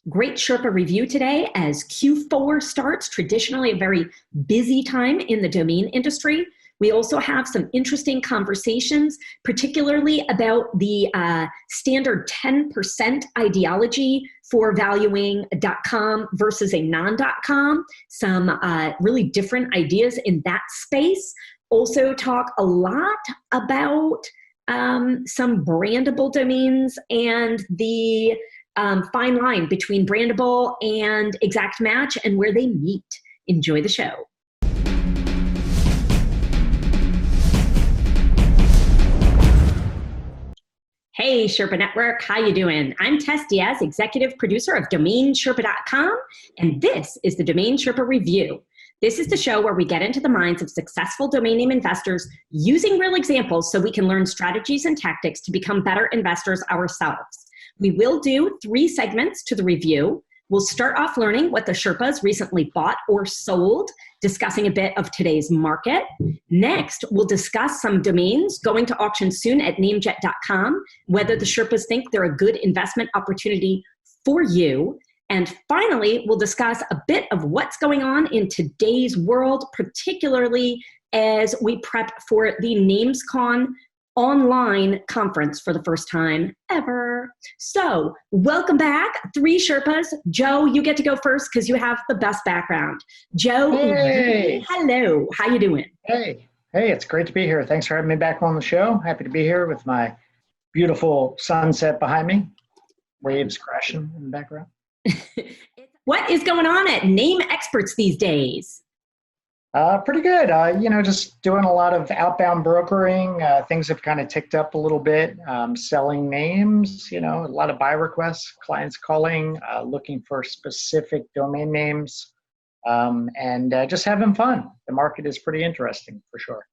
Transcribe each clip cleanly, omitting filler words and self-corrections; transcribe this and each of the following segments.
Great Sherpa review today as Q4 starts, traditionally a very busy time in the domain industry. We also have some interesting conversations, particularly about the standard 10% ideology for valuing a .com versus a non-.com, some really different ideas in that space. Also talk a lot about some brandable domains and the fine line between brandable and exact match and where they meet. Enjoy the show. Hey, Sherpa Network, how you doing? I'm Tess Diaz, executive producer of DomainSherpa.com, and this is the Domain Sherpa Review. This is the show where we get into the minds of successful domain name investors using real examples so we can learn strategies and tactics to become better investors ourselves. We will do 3 segments to the review. We'll start off learning what the Sherpas recently bought or sold, discussing a bit of today's market. Next, we'll discuss some domains going to auction soon at NameJet.com, whether the Sherpas think they're a good investment opportunity for you. And finally, we'll discuss a bit of what's going on in today's world, particularly as we prep for the NamesCon online conference for the first time ever. So welcome back, 3 Sherpas. Joe, you get to go first because you have the best background. Joe, hey. Hello, how you doing? Hey, it's great to be here. Thanks for having me back on the show. Happy to be here with my beautiful sunset behind me, waves crashing in the background. What is going on at Name Experts these days? Pretty good. Just doing a lot of outbound brokering. Things have kind of ticked up a little bit. Selling names, a lot of buy requests, clients calling, looking for specific domain names, and just having fun. The market is pretty interesting for sure.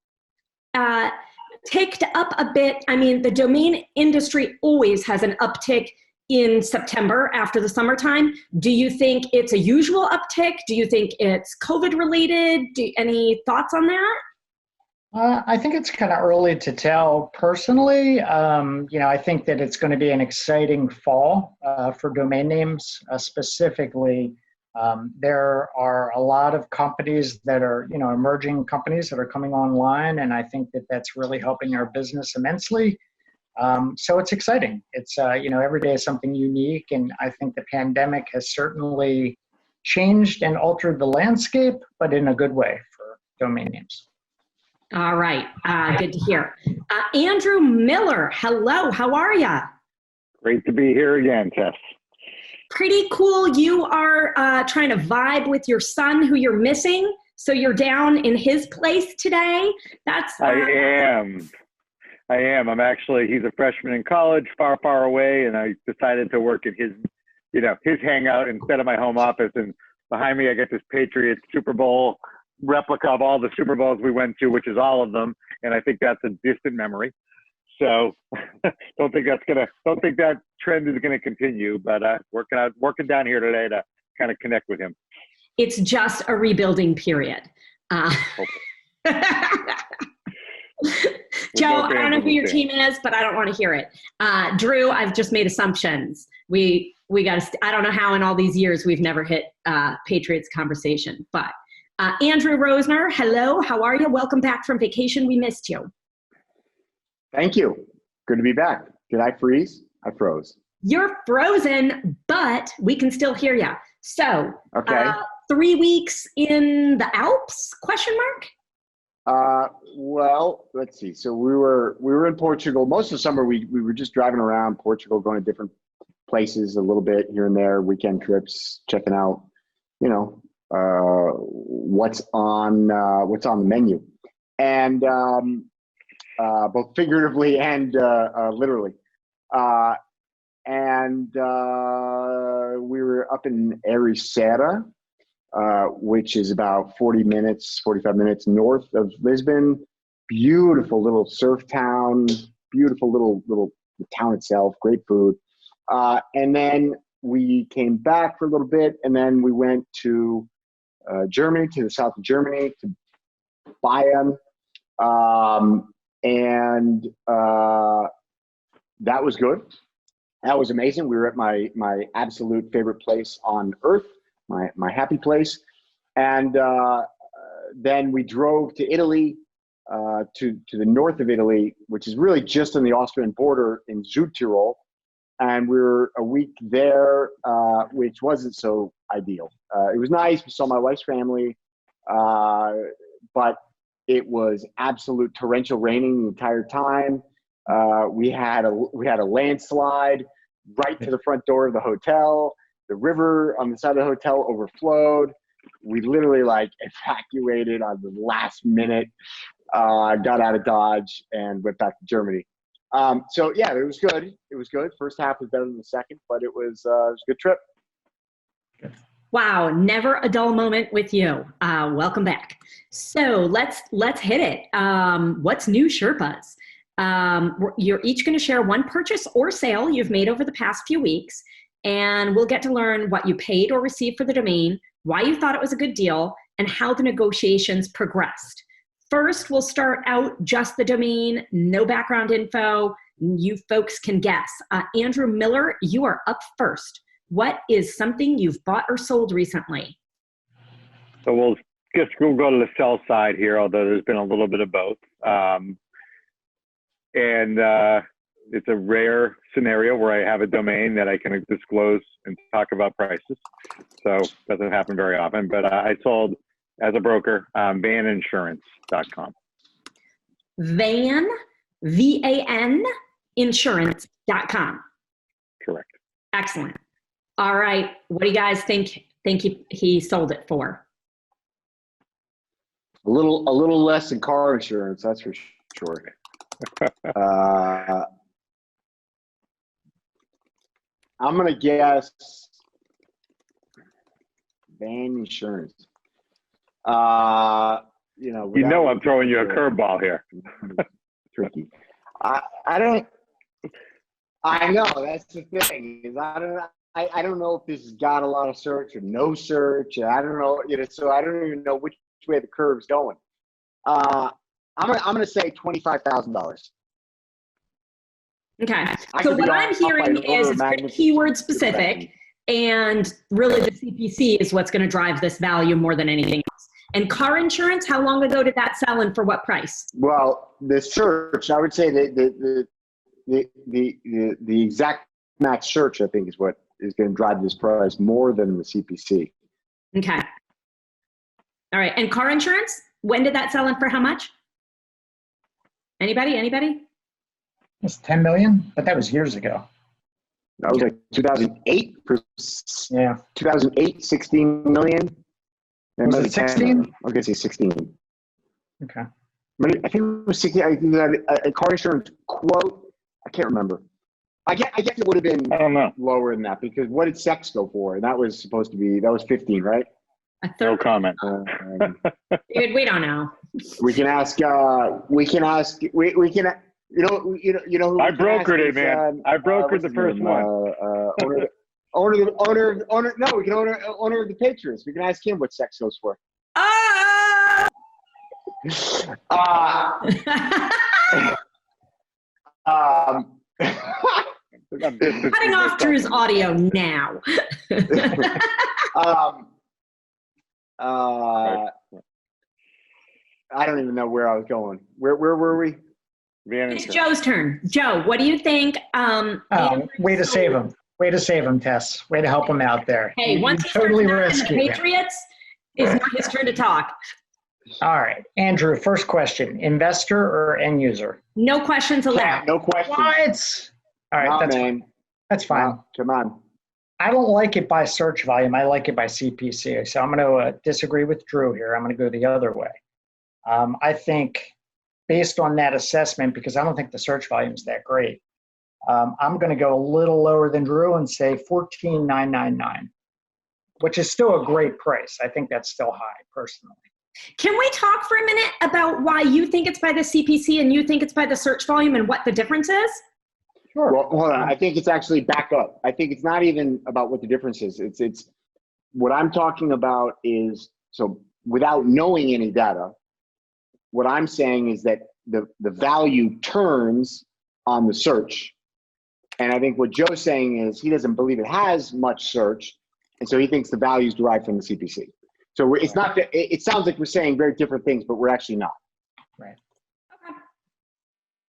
Ticked up a bit. I mean, the domain industry always has an uptick in September after the summertime. Do you think it's a usual uptick? Do you think it's COVID related? Any thoughts on that? I think it's kind of early to tell personally. I think that it's going to be an exciting fall for domain names. Specifically, there are a lot of companies that are, emerging companies that are coming online, and I think that that's really helping our business immensely. So it's exciting. It's, every day is something unique, and I think the pandemic has certainly changed and altered the landscape, but in a good way for domain names. All right. Good to hear. Andrew Miller, hello. How are you? Great to be here again, Tess. Pretty cool. You are trying to vibe with your son who you're missing, so you're down in his place today. I am. He's a freshman in college, far, far away, and I decided to work at his hangout instead of my home office. And behind me, I get this Patriots Super Bowl replica of all the Super Bowls we went to, which is all of them. And I think that's a distant memory. So don't think that trend is gonna continue. But working down here today to kind of connect with him. It's just a rebuilding period. Joe, I don't know who your team is, but I don't want to hear it. Drew, I've just made assumptions. We got to, I don't know how in all these years we've never hit Patriots conversation, but Andrew Rosener, hello, how are you? Welcome back from vacation. We missed you. Thank you. Good to be back. Did I freeze? I froze. You're frozen, but we can still hear you. So, okay. 3 weeks in the Alps, question mark? Well, let's see. So we were in Portugal. Most of the summer, we were just driving around Portugal, going to different places a little bit here and there, weekend trips, checking out, what's on the menu, and both figuratively and literally. And we were up in Ericeira, which is about 45 minutes north of Lisbon. Beautiful little surf town, beautiful little the town itself, great food. And then we came back for a little bit, and then we went to Germany, to the south of Germany, to Bayern. And that was good. That was amazing. We were at my absolute favorite place on earth, my happy place. And then we drove to Italy, to the north of Italy, which is really just on the Austrian border in Südtirol. And we were a week there, which wasn't so ideal. It was nice. We saw my wife's family, but it was absolute torrential raining the entire time. We had a landslide right to the front door of the hotel. The river on the side of the hotel overflowed. We literally like evacuated on the last minute, got out of Dodge and went back to Germany. So yeah, it was good. It was good. First half was better than the second, but it was a good trip. Wow, never a dull moment with you. Welcome back. So let's hit it. What's new, Sherpas? You're each going to share one purchase or sale you've made over the past few weeks, and we'll get to learn what you paid or received for the domain, why you thought it was a good deal, and how the negotiations progressed. First, we'll start out just the domain, no background info. You folks can guess. Andrew Miller, you are up first. What is something you've bought or sold recently? So we'll go to the sell side here, although there's been a little bit of both. It's a rare scenario where I have a domain that I can disclose and talk about prices. So it doesn't happen very often, but I sold as a broker, vaninsurance.com. Van, V-A-N, insurance.com. Correct. Excellent. All right. What do you guys think he sold it for? A little less than car insurance, that's for sure. I'm gonna guess van insurance. I'm throwing you a curveball here. Tricky. I know that's the thing is I don't know if this has got a lot of search or no search. I don't know, so I don't even know which way the curve's going. I'm gonna say $25,000. Okay. So what I'm hearing is it's pretty keyword specific, and really the CPC is what's going to drive this value more than anything else. And car insurance, how long ago did that sell and for what price? Well, the search, I would say that the exact match search, I think, is what is going to drive this price more than the CPC. Okay. All right. And car insurance, when did that sell and for how much? Anybody? It's 10 million, but that was years ago. That was like 2008. Yeah. 2008, 16 million. Was it 16? I'm going to say 16. Okay. I think it was 16. I think that a car insurance quote, I can't remember. I guess it would have been I don't know. Lower than that, because what did sex go for? And that was 15, right? No comment. Dude, we don't know. We can ask. We can. I brokered it, man. I brokered the first one. Owner. No, we can owner of the Patriots. We can ask him what sex goes for. Cutting off Drew's audio now. I don't even know where I was going. Where were we? It's Joe's turn. Joe, what do you think? Way to save him. Way to save him, Tess. Way to help him out there. Hey, once he totally starts the Patriots, it's not his turn to talk. All right. Andrew, first question. Investor or end user? No questions allowed. No questions. What? All right. That's fine. That's fine. No, come on. I don't like it by search volume. I like it by CPC. So I'm going to disagree with Drew here. I'm going to go the other way. I think based on that assessment, because I don't think the search volume is that great, I'm going to go a little lower than Drew and say $14,999, which is still a great price. I think that's still high, personally. Can we talk for a minute about why you think it's by the CPC and you think it's by the search volume and what the difference is? Sure. Well, hold on. I think it's actually back up. I think it's not even about what the difference is. It's what I'm talking about is, so without knowing any data, what I'm saying is that the value turns on the search And I think what Joe's saying is he doesn't believe it has much search, and so he thinks the value is derived from the CPC. So it's not that it sounds like we're saying very different things, but we're actually not. Right. Okay.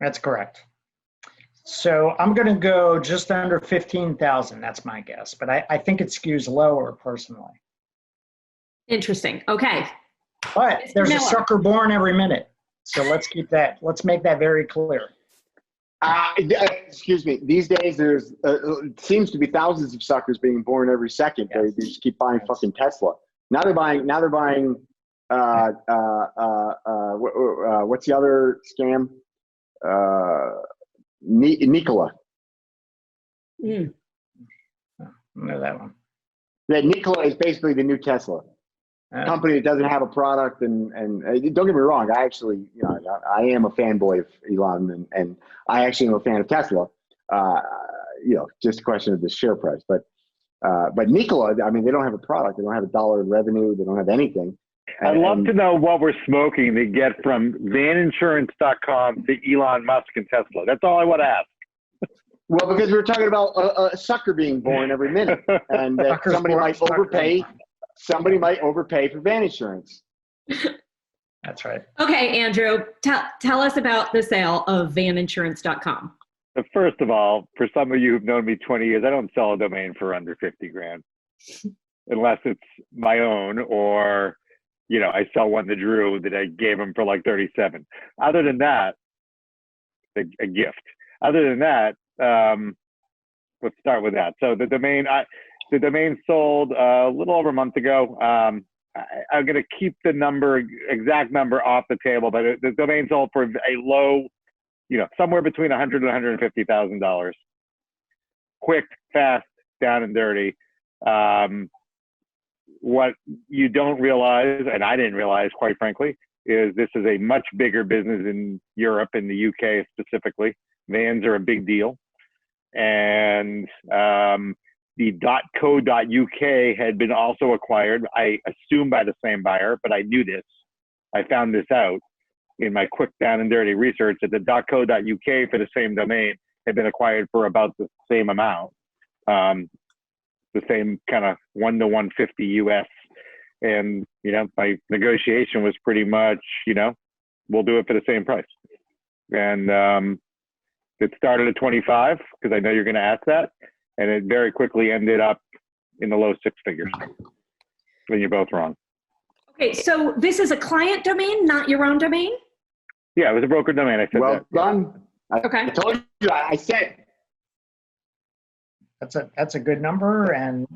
That's correct. So I'm going to go just under 15,000. That's my guess, but I think it skews lower personally. Interesting. Okay. But there's a sucker born every minute. So let's make that very clear. Excuse me. These days, there's seems to be thousands of suckers being born every second. Yes. They just keep buying fucking Tesla. Now they're buying. What's the other scam? Nikola. I know that one. That Nikola is basically the new Tesla. Company that doesn't have a product, and don't get me wrong, I actually, I am a fanboy of Elon, and I actually am a fan of Tesla. Just a question of the share price, but Nikola, I mean, they don't have a product, they don't have $1 in revenue, they don't have anything. I'd love to know what we're smoking to get from vaninsurance.com to Elon Musk and Tesla. That's all I want to ask. Well, because we're talking about a sucker being born every minute, and that somebody might overpay. Somebody might overpay for van insurance. That's right. Okay, Andrew, tell us about the sale of vaninsurance.com. First of all, for some of you who've known me 20 years, I don't sell a domain for under 50 grand, unless it's my own, or, I sell one to Drew that I gave him for like 37. Other than that, a gift. Other than that, let's start with that. So the domain sold a little over a month ago. I'm going to keep the exact number off the table, but the domain sold for a low, somewhere between $100,000 and $150,000. Quick, fast, down and dirty. What you don't realize, and I didn't realize, quite frankly, is this is a much bigger business in Europe, in the UK specifically. Vans are a big deal. And the .co.uk had been also acquired, I assume by the same buyer, but I knew this. I found this out in my quick down and dirty research that the .co.uk for the same domain had been acquired for about the same amount, the same kind of 1 to 150 US. And, my negotiation was pretty much, we'll do it for the same price. And it started at 25, because I know you're going to ask that. And it very quickly ended up in the low six figures. Then you're both wrong. Okay, so this is a client domain, not your own domain? Yeah, it was a broker domain. I said well that. done. Okay. I told you. I said. That's a good number, and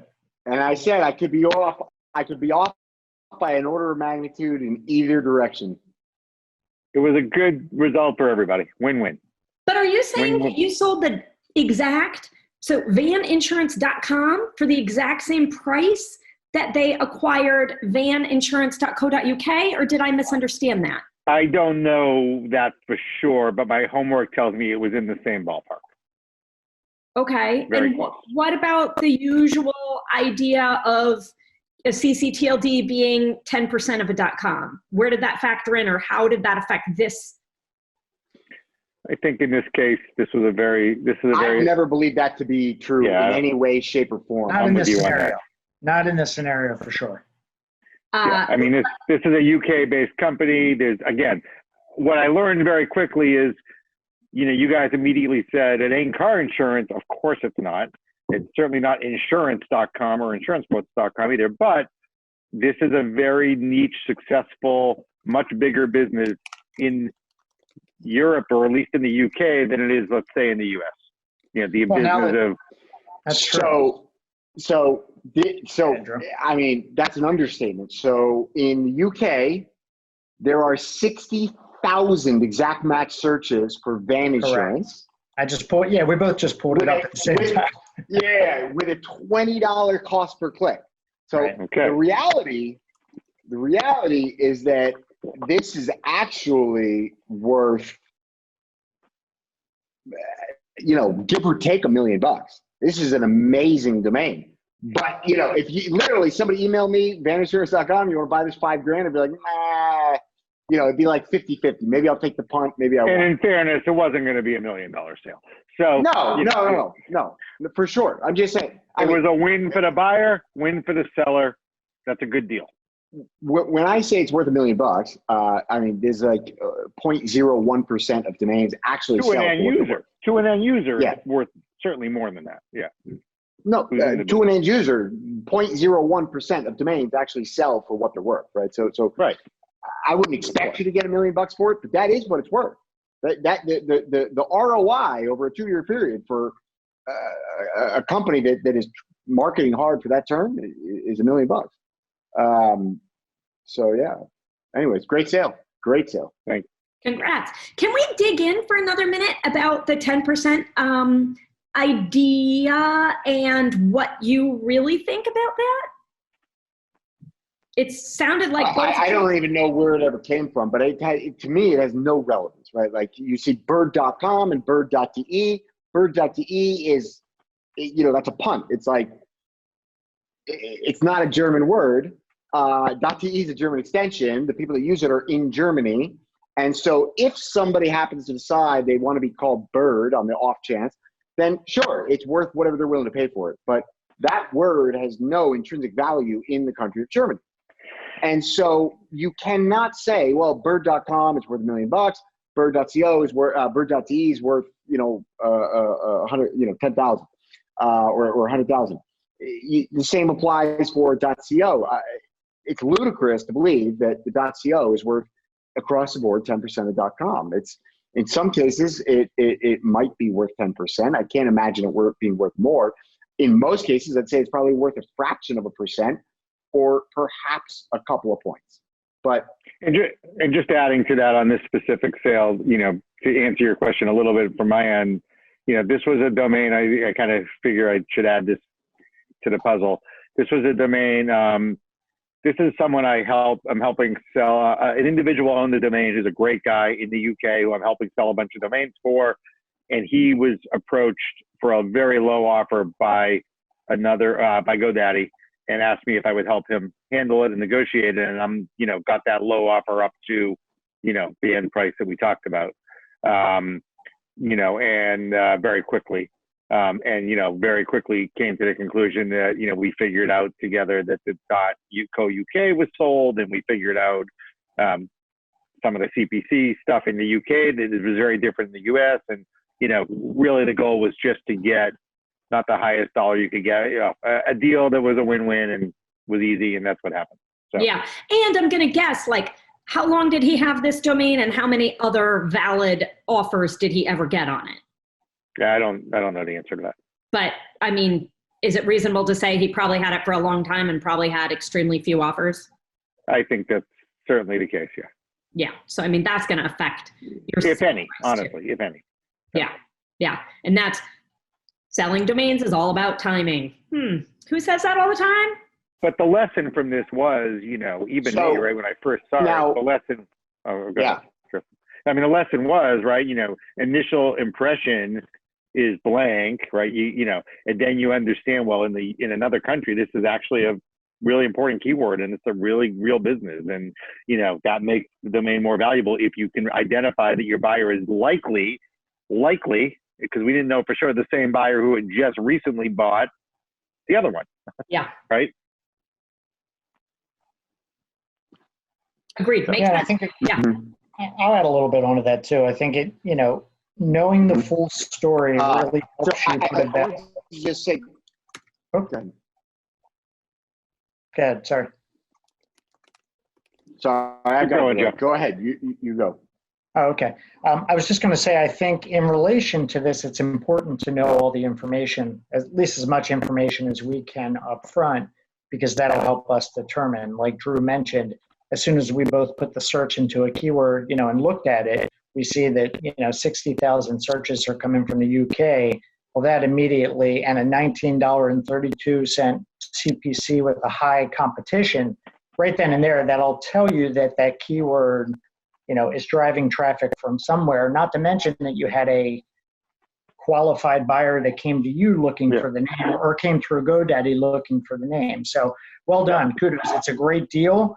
I said I could be off. I could be off by an order of magnitude in either direction. It was a good result for everybody. Win-win. But are you saying that you sold the exact, so vaninsurance.com for the exact same price that they acquired vaninsurance.co.uk, or did I misunderstand that? I don't know that for sure, but my homework tells me it was in the same ballpark. Okay. Very and close. What about the usual idea of a CCTLD being 10% of a .com? Where did that factor in, or how did that affect this? I think in this case, this is a very. I've never believed that to be true in any way, shape, or form. not in this scenario. Not in this scenario for sure. I mean, this is a UK-based company. There's, again, what I learned very quickly is, you guys immediately said it ain't car insurance. Of course it's not. It's certainly not insurance.com or insurancequotes.com either. But this is a very niche, successful, much bigger business in Europe, or at least in the UK, than it is, let's say, in the US. The business of. That's true. So, I mean, that's an understatement. So in the UK, there are 60,000 exact match searches for van insurance. I just pulled, we both just pulled it up at the same time. Yeah, with a $20 cost per click. So the reality is that this is actually worth, give or take $1 million. This is an amazing domain. But, if you literally somebody emailed me, vaninsurance.com, you want to buy this $5,000, I'd be like, nah, you know, it'd be like 50-50. Maybe I'll take the punt. Maybe I won't. And in fairness, it wasn't going to be $1 million sale. So No, for sure. I'm just saying. It was a win for the buyer, win for the seller. That's a good deal. When I say it's worth $1 million, I mean, there's like 0.01% of domains actually to sell an end user. To an end user, yeah. It's worth certainly more than that. Yeah. No, to an end user, 0.01% of domains actually sell for what they're worth, right? So right. I wouldn't expect you to get $1 million for it, but that is what it's worth. The ROI over a 2-year period for a company that is marketing hard for that term is $1 million. So yeah. Anyways, great sale. Great sale. Thanks. Congrats. Can we dig in for another minute about the 10% idea and what you really think about that? It sounded like I don't even know where it ever came from, but to me, it has no relevance, right? Like you see bird.com and bird.de. Bird.de is, you know, that's a punt. It's like, it's not a German word. .de is a German extension. The people that use it are in Germany. And so if somebody happens to decide they want to be called Bird on the off chance, then sure, it's worth whatever they're willing to pay for it. But that word has no intrinsic value in the country of Germany. And so you cannot say, well, bird.com is worth $1 million. Bird.co is worth, bird.de is worth, 10,000 or 100,000. The same applies for .co. It's ludicrous to believe that the .co is worth across the board 10% of .com. It's in some cases it might be worth 10%. I can't imagine it being worth more. In most cases, I'd say it's probably worth a fraction of a percent, or perhaps a couple of points. But and just adding to that on this specific sale, you know, to answer your question a little bit from my end, you know, this was a domain. I kind of figure I should add this to the puzzle. This was a domain. This is someone I'm helping sell. An individual owned the domain who's a great guy in the UK who I'm helping sell a bunch of domains for. And he was approached for a very low offer by by GoDaddy, and asked me if I would help him handle it and negotiate it. And I'm, you know, got that low offer up to, you know, the end price that we talked about, very quickly. And, you know, very quickly came to the conclusion that, you know, we figured out together that the .co.uk was sold, and we figured out some of the CPC stuff in the UK that was very different in the US. And, you know, really the goal was just to get not the highest dollar you could get, you know, a deal that was a win-win and was easy, and that's what happened. So. Yeah, and I'm going to guess, like, how long did he have this domain, and how many other valid offers did he ever get on it? Yeah, I don't know the answer to that. But I mean, is it reasonable to say he probably had it for a long time and probably had extremely few offers? I think that's certainly the case. Yeah. Yeah. So I mean, that's going to affect your, if any, honestly, if any. Yeah. Yeah. And that's selling domains is all about timing. Who says that all the time? But the lesson from this was, you know, even me, right, when I first saw it, the lesson. Oh, go ahead. Sure. I mean, the lesson was, right, you know, initial impression is blank, right? You know, and then you understand, well, in another country, this is actually a really important keyword, and it's a really real business, and you know that makes the domain more valuable if you can identify that your buyer is likely, because we didn't know for sure the same buyer who had just recently bought the other one. Yeah. Right. Agreed. Makes sense. I think I'll add a little bit onto that too. I think it, you know, knowing the full story really helps you put it back. Just say, okay. Good. Sorry. Sorry, go ahead. You go. Oh, okay. I was just going to say, I think in relation to this, it's important to know all the information, at least as much information as we can up front, because that'll help us determine, like Drew mentioned, as soon as we both put the search into a keyword, you know, and looked at it, we see that, you know, 60,000 searches are coming from the UK. Well, that immediately, and a $19.32 CPC with a high competition, right then and there, that'll tell you that that keyword, you know, is driving traffic from somewhere, not to mention that you had a qualified buyer that came to you looking for the name, or came through GoDaddy looking for the name. So well done, kudos. It's a great deal.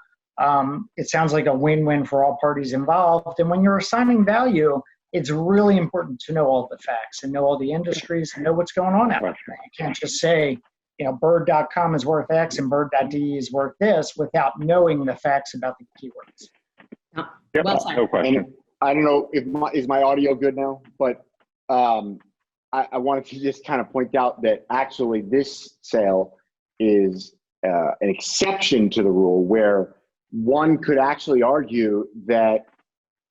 It sounds like a win-win for all parties involved. And when you're assigning value, it's really important to know all the facts and know all the industries and know what's going on out there. You can't just say, bird.com is worth X and bird.de is worth this without knowing the facts about the keywords. Yep, Well said. no question. And I don't know if is my audio good now, but I wanted to just kind of point out that actually this sale is an exception to the rule, where one could actually argue that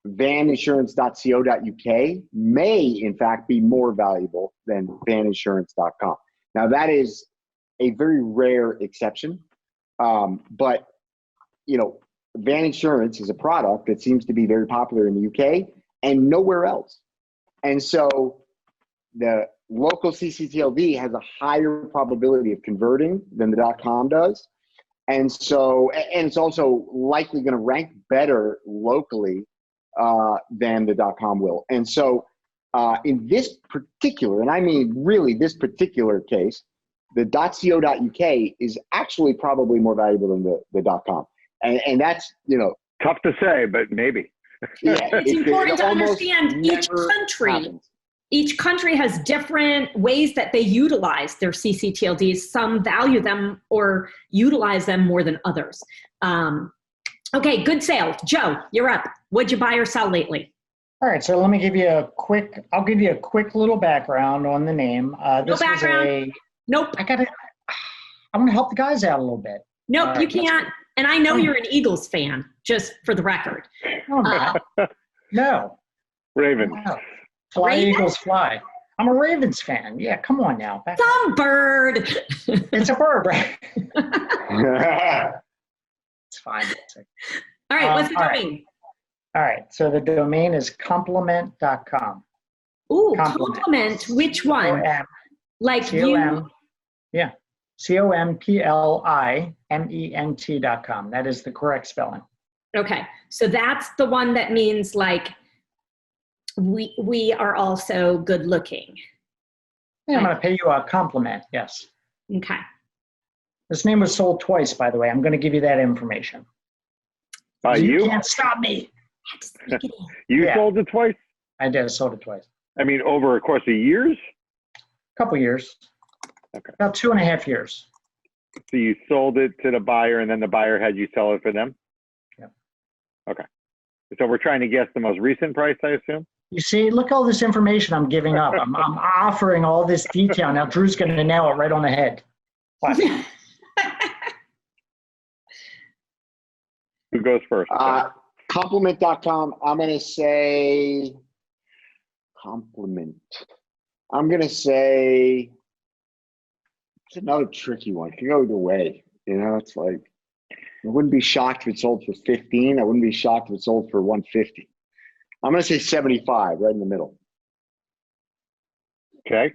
vaninsurance.co.uk may in fact be more valuable than vaninsurance.com. Now that is a very rare exception, but Van Insurance is a product that seems to be very popular in the UK and nowhere else. And so the local CCTLD has a higher probability of converting than the .com does. And so, and it's also likely going to rank better locally than the .com will. And so in this particular, and I mean really this particular case, the .co.uk is actually probably more valuable than the .com. And that's, tough to say, but maybe. Yeah, It's important to understand each country has different ways that they utilize their CCTLDs. Some value them or utilize them more than others. Okay, good sale. Joe, you're up. What'd you buy or sell lately? All right, so let me give you I'll give you a quick little background on the name. No background. Nope. I want to help the guys out a little bit. Nope, you can't. And I know you're an Eagles fan, just for the record. No. Ravens. No. Fly, Ravens? Eagles, fly. I'm a Ravens fan. Yeah, come on now. Some bird. It's a bird, right? It's fine. All right, what's the domain? All right, so the domain is complement.com. Ooh, compliment. Which one? Like C-O-M, yeah, COMPLIMENT.com. That is the correct spelling. Okay, so that's the one that means like we are also good looking. Yeah, I'm going to pay you a compliment, yes. Okay. This name was sold twice, by the way. I'm going to give you that information. By You you? can't stop me. You sold it twice? I did. I sold it twice. I mean, over a course of years? A couple years. Okay. About 2.5 years. So you sold it to the buyer and then the buyer had you sell it for them? Yeah. Okay. So we're trying to guess the most recent price, I assume? You see, look all this information I'm giving up. I'm offering all this detail. Now Drew's going to nail it right on the head. What? Who goes first? Compliment.com. I'm going to say compliment. I'm going to say it's another tricky one. It can go either way. It's like, I wouldn't be shocked if it sold for 15. I wouldn't be shocked if it sold for 150. I'm going to say 75, right in the middle. Okay.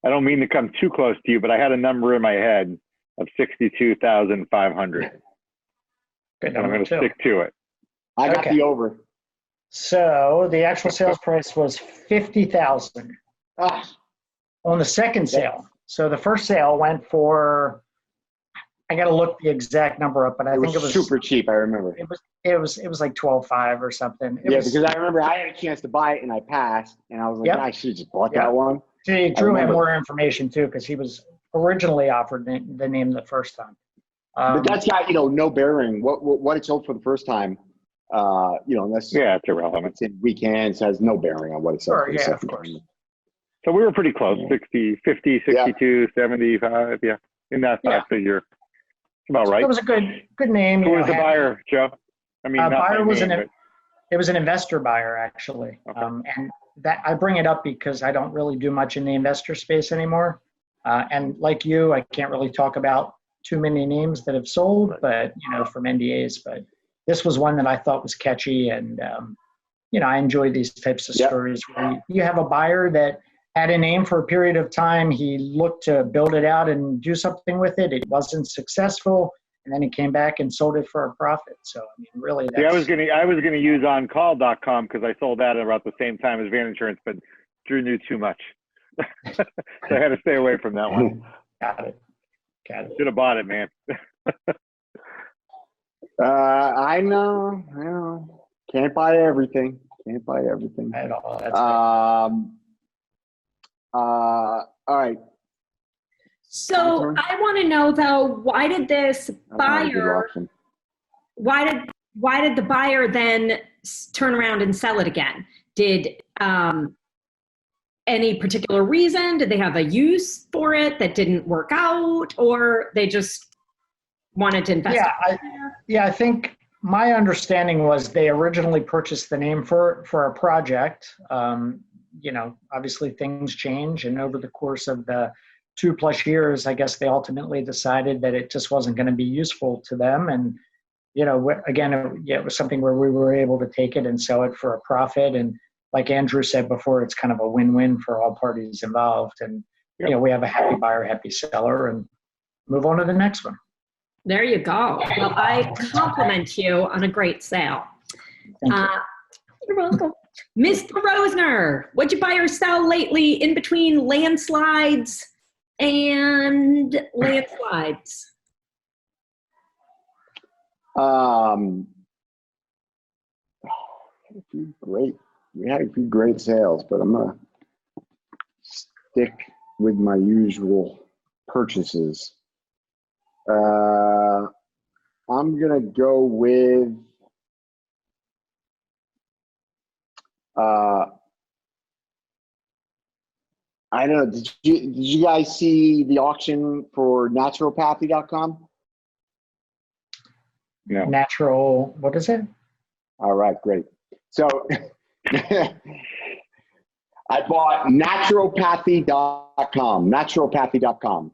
I don't mean to come too close to you, but I had a number in my head of 62,500. Good I'm going to stick to it. I got the over. So the actual sales price was $50,000 on the second sale. So the first sale went for, I got to look the exact number up, but I think it was super cheap. I remember it was like 12.5 or something. Because I remember I had a chance to buy it and I passed, and I was like, I should have just bought that one. See, Drew had more information too because he was originally offered the name the first time. But that's got no bearing. What it sold for the first time, unless it's irrelevant. It's in weekends, has no bearing on what it sold for the second of course. time. So we were pretty close, 60, 50, 62, 75, in that figure. About right. It was a good name. Who was the buyer, Joe? I mean, buyer was it was an investor buyer actually, okay. And that I bring it up because I don't really do much in the investor space anymore, and like you, I can't really talk about too many names that have sold, but from NDAs. But this was one that I thought was catchy, and I enjoy these types of stories where you have a buyer that had a name for a period of time. He looked to build it out and do something with it. It wasn't successful, and then he came back and sold it for a profit. So I mean, really, I was gonna use OnCall.com because I sold that at about the same time as Van Insurance, but Drew knew too much, so I had to stay away from that one. Got it. Should have bought it, man. I know. Can't buy everything. At all. That's All right. So I want to know though, why did this buyer? Why did the buyer then turn around and sell it again? Did any particular reason? Did they have a use for it that didn't work out, or they just wanted to invest? I think my understanding was they originally purchased the name for a project. Obviously things change, and over the course of the 2+ years, I guess they ultimately decided that it just wasn't going to be useful to them. And, again, it was something where we were able to take it and sell it for a profit. And like Andrew said before, it's kind of a win-win for all parties involved. And, we have a happy buyer, happy seller, and move on to the next one. There you go. Well, I compliment you on a great sale. Thank you. You're welcome. Mr. Rosener, what'd you buy or sell lately in between landslides and landslides? We had a few great sales, but I'm gonna stick with my usual purchases. I'm gonna go with I don't know. Did you guys see the auction for naturopathy.com? No. Natural, what is it? All right, great. So I bought naturopathy.com. Naturopathy.com.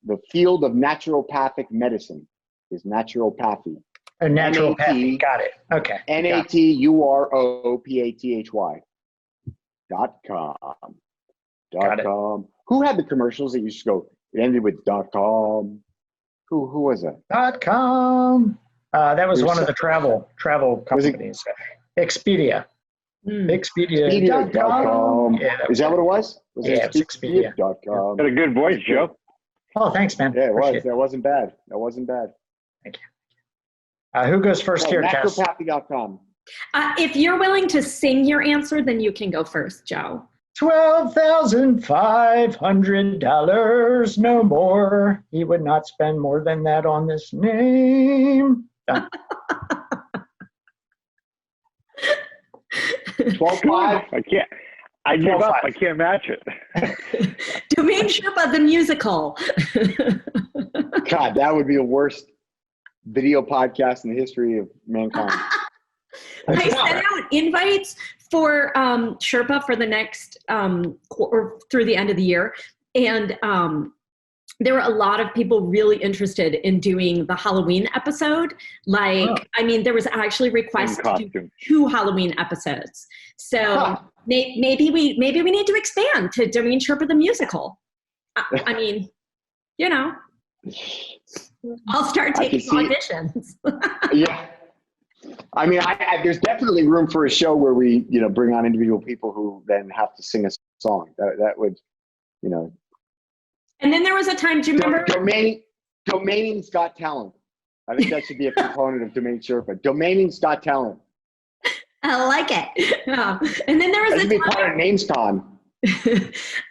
The field of naturopathic medicine is naturopathy. Oh, naturopathy. Got it. Okay. NATUROPATHY.com. .com. Who had the commercials that used to go? It ended with .com. Who was that? .com. That was one of the travel companies. Expedia. Expedia.com. Yeah, is that what it was? It was Expedia.com. Got a good voice, Joe. Oh, thanks, man. Yeah, it was. Appreciate That wasn't bad. Thank you. Who goes first here, Tess? Naturopathy.com. If you're willing to sing your answer, then you can go first, Joe. $12,500, no more. He would not spend more than that on this name. Done. 12.5. I give up. I can't match it. DomainSherpa the musical. God, that would be the worst video podcast in the history of mankind. I sent out invites for Sherpa for the next or through the end of the year, and there were a lot of people really interested in doing the Halloween episode. I mean, there was actually requests to do 2 Halloween episodes. So maybe we need to expand to DomainSherpa the musical. I mean, I'll start taking auditions. Yeah. I mean, there's definitely room for a show where we, bring on individual people who then have to sing a song. That would, And then there was a time, do you remember? Domaining's Got Talent. I think that should be a component of DomainSherpa. Domaining's Got Talent. I like it. And then there was a time. Part of NamesCon.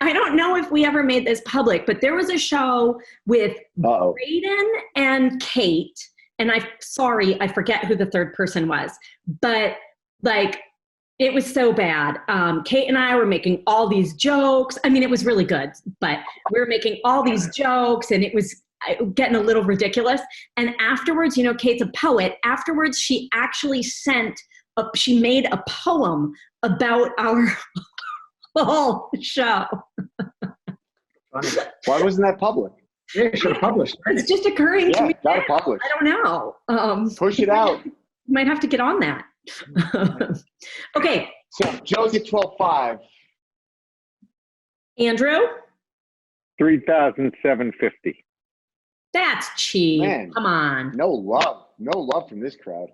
I don't know if we ever made this public, but there was a show with Brayden and Kate. And I forget who the third person was, but it was so bad. Kate and I were making all these jokes. I mean, it was really good, but we were making all these jokes and it was getting a little ridiculous. And afterwards, Kate's a poet. Afterwards, she actually she made a poem about our whole show. Why wasn't that public? Yeah, you should have published. It's just occurring to me. Gotta publish. I don't know. Push it out. Might have to get on that. Okay. So Joe's at 12.5. Andrew? 3,750. That's cheap. Man, come on. No love from this crowd.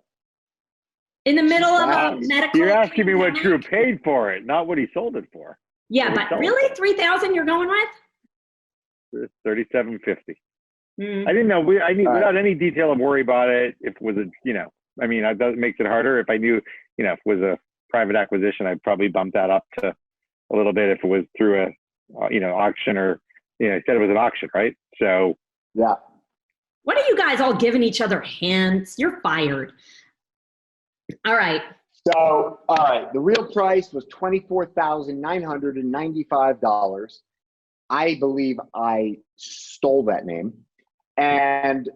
In the middle of a medical. You're asking me what Drew paid for it, not what he sold it for. Yeah, but really, 3,000 you're going with? 3,750. I didn't know. Without any detail of worry about it, if it was I mean, that makes it harder. If I knew, if it was a private acquisition, I'd probably bump that up to a little bit if it was through a, auction or, I said it was an auction, right? So. Yeah. What are you guys all giving each other hints? You're fired. All right. So, all right, the real price was $24,995. I believe I stole that name, and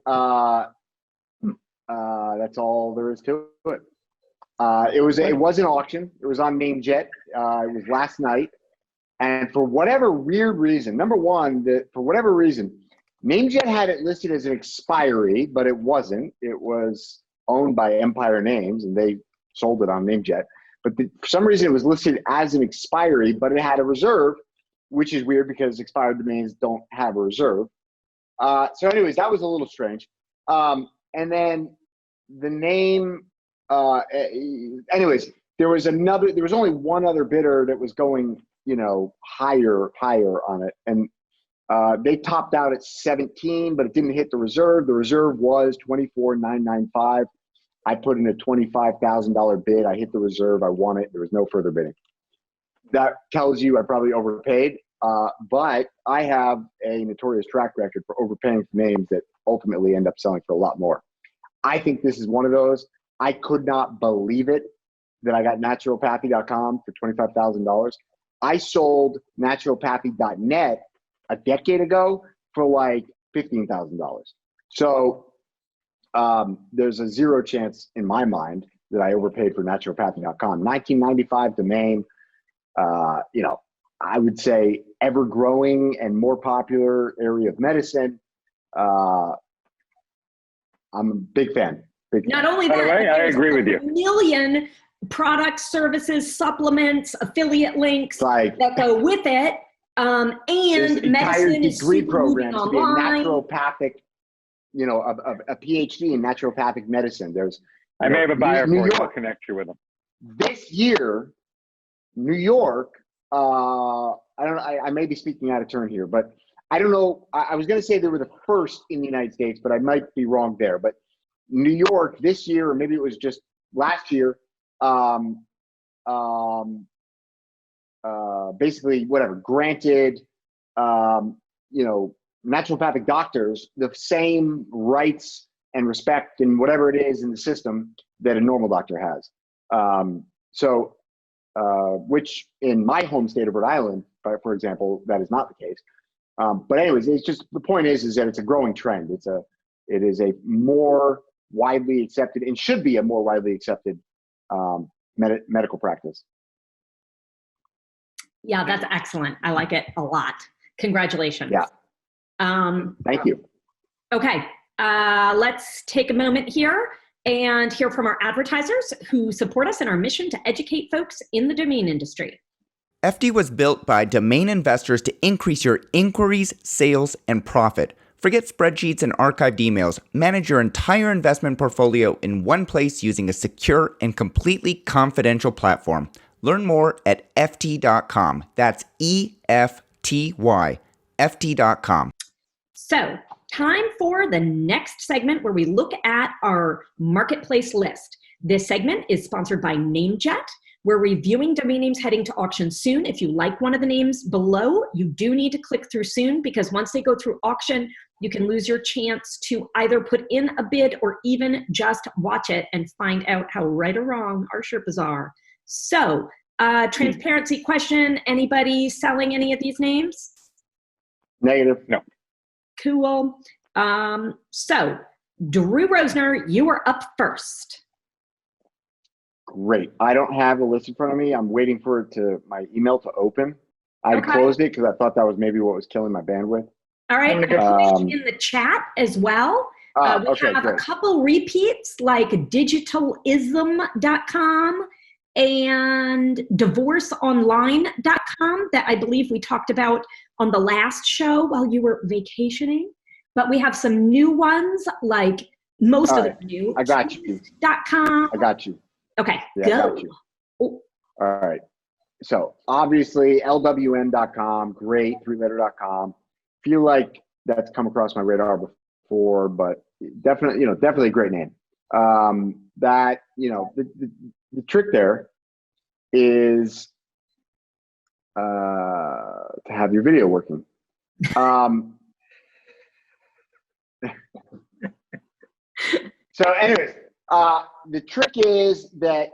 that's all there is to it. It was an auction. It was on NameJet. It was last night, and for whatever weird reason, number one, for whatever reason, NameJet had it listed as an expiry, but it wasn't. It was owned by Empire Names, and they sold it on NameJet. But for some reason, it was listed as an expiry, but it had a reserve, which is weird because expired domains don't have a reserve. So anyways, that was a little strange. And then the name, anyways, there was only one other bidder that was going, higher on it. And they topped out at 17, but it didn't hit the reserve. The reserve was 24,995. I put in a $25,000 bid. I hit the reserve. I won it. There was no further bidding. That tells you I probably overpaid, but I have a notorious track record for overpaying for names that ultimately end up selling for a lot more. I think this is one of those. I could not believe it that I got naturopathy.com for $25,000. I sold naturopathy.net a decade ago for like $15,000. So there's a zero chance in my mind that I overpaid for naturopathy.com. 1995 domain, I would say ever growing and more popular area of medicine. I'm a big fan. Not only that, I agree with you. A million products, services, supplements, affiliate links that go with it. And medicine is degree super program moving to be a online. naturopathic, a PhD in naturopathic medicine. I may have a buyer New for you. York, I'll connect you with them. This year, New York, I may be speaking out of turn here, but I don't know. I was going to say they were the first in the United States, but I might be wrong there. But New York this year, or maybe it was just last year, basically granted, naturopathic doctors the same rights and respect and whatever it is in the system that a normal doctor has. Which in my home state of Rhode Island, for example, that is not the case. But anyways, it's just, the point is that it's a growing trend. It is a more widely accepted, and should be a more widely accepted medical practice. Yeah, that's excellent. I like it a lot. Congratulations. Yeah. Thank you. Okay, let's take a moment here and hear from our advertisers who support us in our mission to educate folks in the domain industry. FD was built by domain investors to increase your inquiries, sales, and profit. Forget spreadsheets and archived emails. Manage your entire investment portfolio in one place using a secure and completely confidential platform. Learn more at FT.com. That's EFTY, FT.com. So, time for the next segment where we look at our marketplace list. This segment is sponsored by NameJet. We're reviewing domain names heading to auction soon. If you like one of the names below, you do need to click through soon, because once they go through auction, you can lose your chance to either put in a bid or even just watch it and find out how right or wrong our Sherpas are. So, transparency question, anybody selling any of these names? Negative. No. Cool. So, Drew Rosener, you are up first. Great. I don't have a list in front of me. I'm waiting for my email to open. I closed it because I thought that was maybe what was killing my bandwidth. All right. I put it in the chat as well. We have a couple repeats like digitalism.com and divorceonline.com that I believe we talked about on the last show while you were vacationing. But we have some new ones like most of them new. I got you. .com. I got you. Okay, yeah, go. I got you. All right. So obviously lwn.com, great, 3letter.com. Feel like that's come across my radar for, but definitely a great name. That, the trick there is to have your video working. So anyways, the trick is that,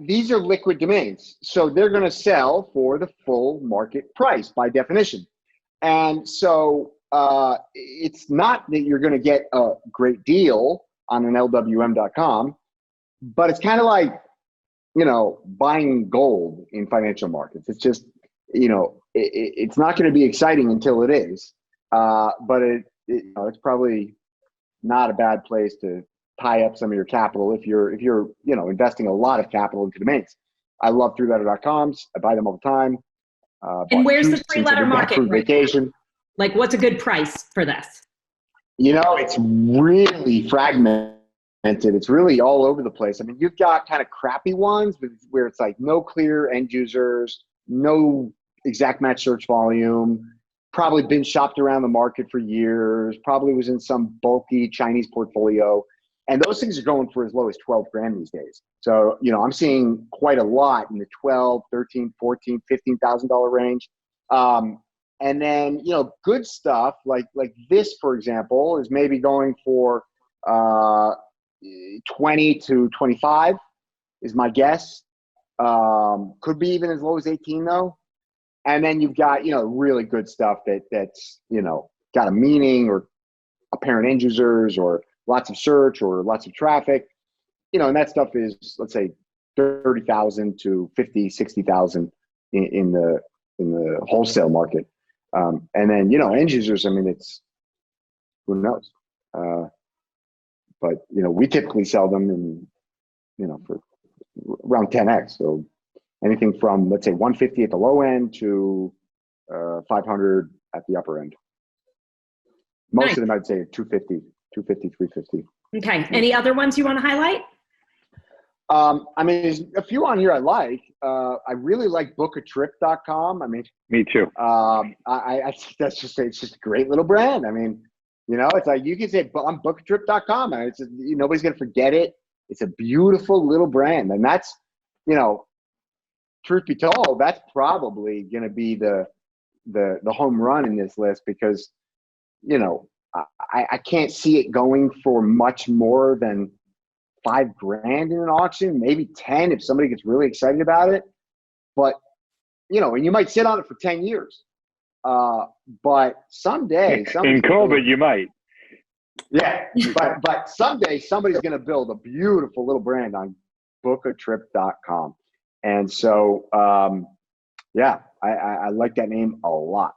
these are liquid domains. So they're going to sell for the full market price by definition. And so it's not that you're going to get a great deal on an LWM.com, but it's kind of like, buying gold in financial markets. It's just, it's not going to be exciting until it is. But it's probably not a bad place to tie up some of your capital if you're investing a lot of capital into domains. I love 3letter.coms. I buy them all the time. And where's the 3-letter market? For vacation. Like, what's a good price for this? It's really fragmented. It's really all over the place. I mean, you've got kind of crappy ones where it's like no clear end users, no exact match search volume, probably been shopped around the market for years, probably was in some bulky Chinese portfolio. And those things are going for as low as 12 grand these days. So, I'm seeing quite a lot in the 12, 13, 14, $15,000 range. And then, good stuff like this, for example, is maybe going for 20 to 25 is my guess. Could be even as low as 18 though. And then you've got, really good stuff that's, got a meaning or apparent end users or lots of search or lots of traffic, and that stuff is, let's say, 30,000 to 50, 60,000 in the wholesale market. And then, end users, I mean, it's, who knows? But, we typically sell them in, for around 10x. So anything from, let's say, 150 at the low end to 500 at the upper end. Most of them, I'd say 250, 350. Okay. Any other ones you want to highlight? I mean, there's a few on here I like. I really like bookatrip.com. I mean, me too. I that's just it's just a great little brand. I mean, it's like you can say I'm bookatrip.com, and it's just, nobody's gonna forget it. It's a beautiful little brand, and that's, truth be told, that's probably gonna be the home run in this list because, I can't see it going for much more than $5 grand in an auction, maybe 10 if somebody gets really excited about it. But, and you might sit on it for 10 years. But someday, in COVID, you might. Yeah, but someday somebody's going to build a beautiful little brand on bookatrip.com. And so, I like that name a lot.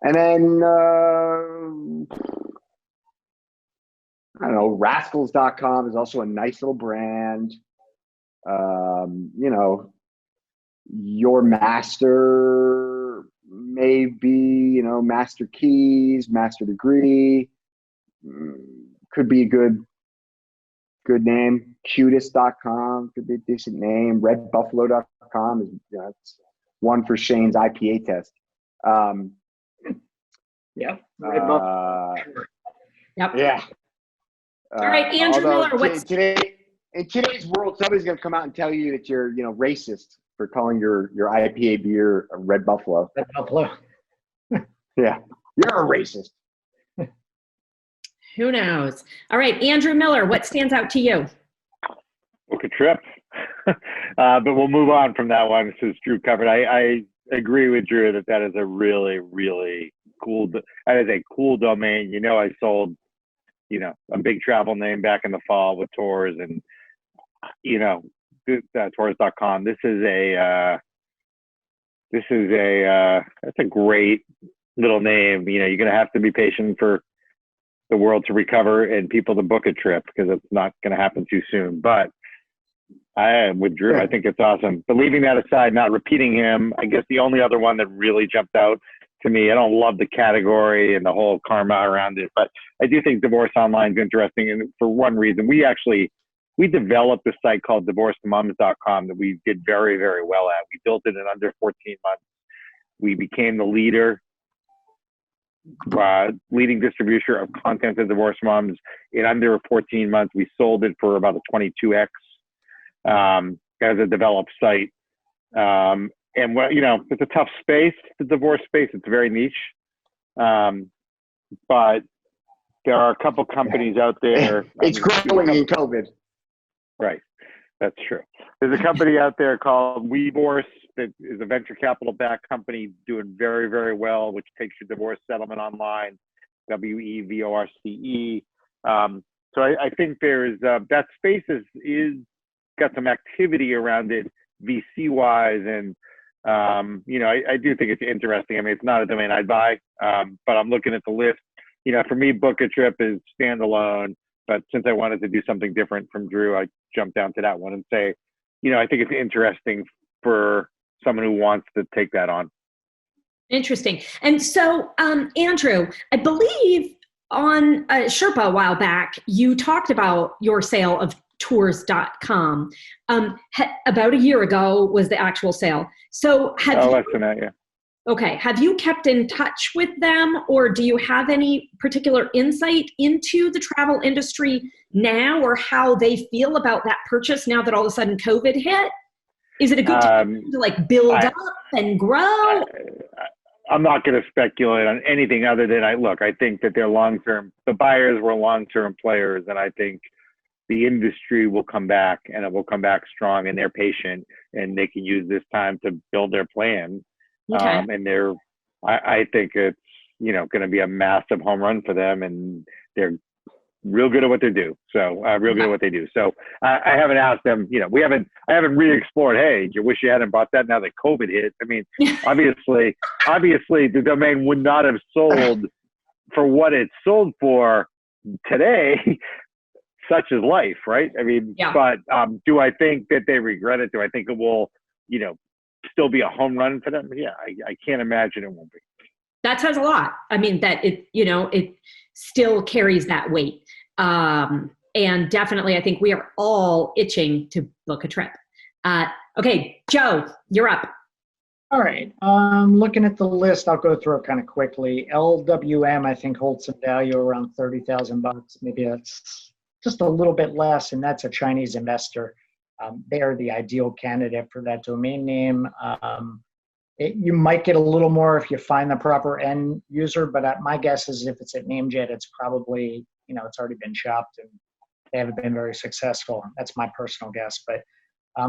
And then, I don't know, rascals.com is also a nice little brand. Your master, maybe, master keys, master degree, could be a good name. Cutest.com could be a decent name. Redbuffalo.com is, it's one for Shane's IPA test. Yeah. Redbuffalo. Yep. Yeah. All right, Andrew Miller, in today's world, somebody's going to come out and tell you that you're, racist for calling your IPA beer a Red Buffalo. Red Buffalo. Yeah, you're a racist. Who knows? All right, Andrew Miller, what stands out to you? Book a trip. But we'll move on from that one since Drew covered. I agree with Drew that is a really, really cool. That is a cool domain. I sold, a big travel name back in the fall with tours and, tours.com. That's a great little name. You're going to have to be patient for the world to recover and people to book a trip because it's not going to happen too soon. But I am with Drew. I think it's awesome. But leaving that aside, not repeating him, I guess the only other one that really jumped out to me, I don't love the category and the whole karma around it, but I do think Divorce Online is interesting. And for one reason, we developed a site called divorcedmoms.com that we did very, very well at. We built it in under 14 months. We became the leader leading distributor of content to divorce moms in under 14 months. We sold it for about a 22x as a developed site. And what, it's a tough space, the divorce space. It's very niche. But there are a couple companies out there. It's growing in COVID. Right. That's true. There's a company out there called WeDivorce that is a venture capital backed company doing very, very well, which takes your divorce settlement online, WeDivorce. So I think there's that space is got some activity around it VC wise. And, I do think it's interesting. I mean, it's not a domain I'd buy, but I'm looking at the list. For me, Book a Trip is standalone. But since I wanted to do something different from Drew, I jumped down to that one and say, I think it's interesting for someone who wants to take that on. Interesting. And so, Andrew, I believe on Sherpa a while back, you talked about your sale of tours.com. About a year ago was the actual sale. So less than that, yeah. Okay. Have you kept in touch with them, or do you have any particular insight into the travel industry now, or how they feel about that purchase now that all of a sudden COVID hit? Is it a good time to build up and grow? I'm not going to speculate on anything other than I think that they're long-term, the buyers were long-term players, and I think the industry will come back, and it will come back strong, and they're patient, and they can use this time to build their plan. Okay. And I think it's, going to be a massive home run for them, and they're real good at what they do. So real good at what they do. So I haven't asked them, I haven't re-explored, hey, do you wish you hadn't bought that now that COVID hit? I mean, obviously the domain would not have sold for what it sold for today. Such is life, right? I mean, yeah. But do I think that they regret it? Do I think it will, still be a home run for them? Yeah, I can't imagine it won't be. That says a lot. I mean, that it still carries that weight. And definitely, I think we are all itching to book a trip. Okay, Joe, you're up. All right. Looking at the list, I'll go through it kind of quickly. LWM, I think, holds some value around $30,000. Maybe that's just a little bit less, and that's a Chinese investor. They are the ideal candidate for that domain name. You might get a little more if you find the proper end user, but my guess is if it's at NameJet, it's probably, it's already been shopped and they haven't been very successful. That's my personal guess. But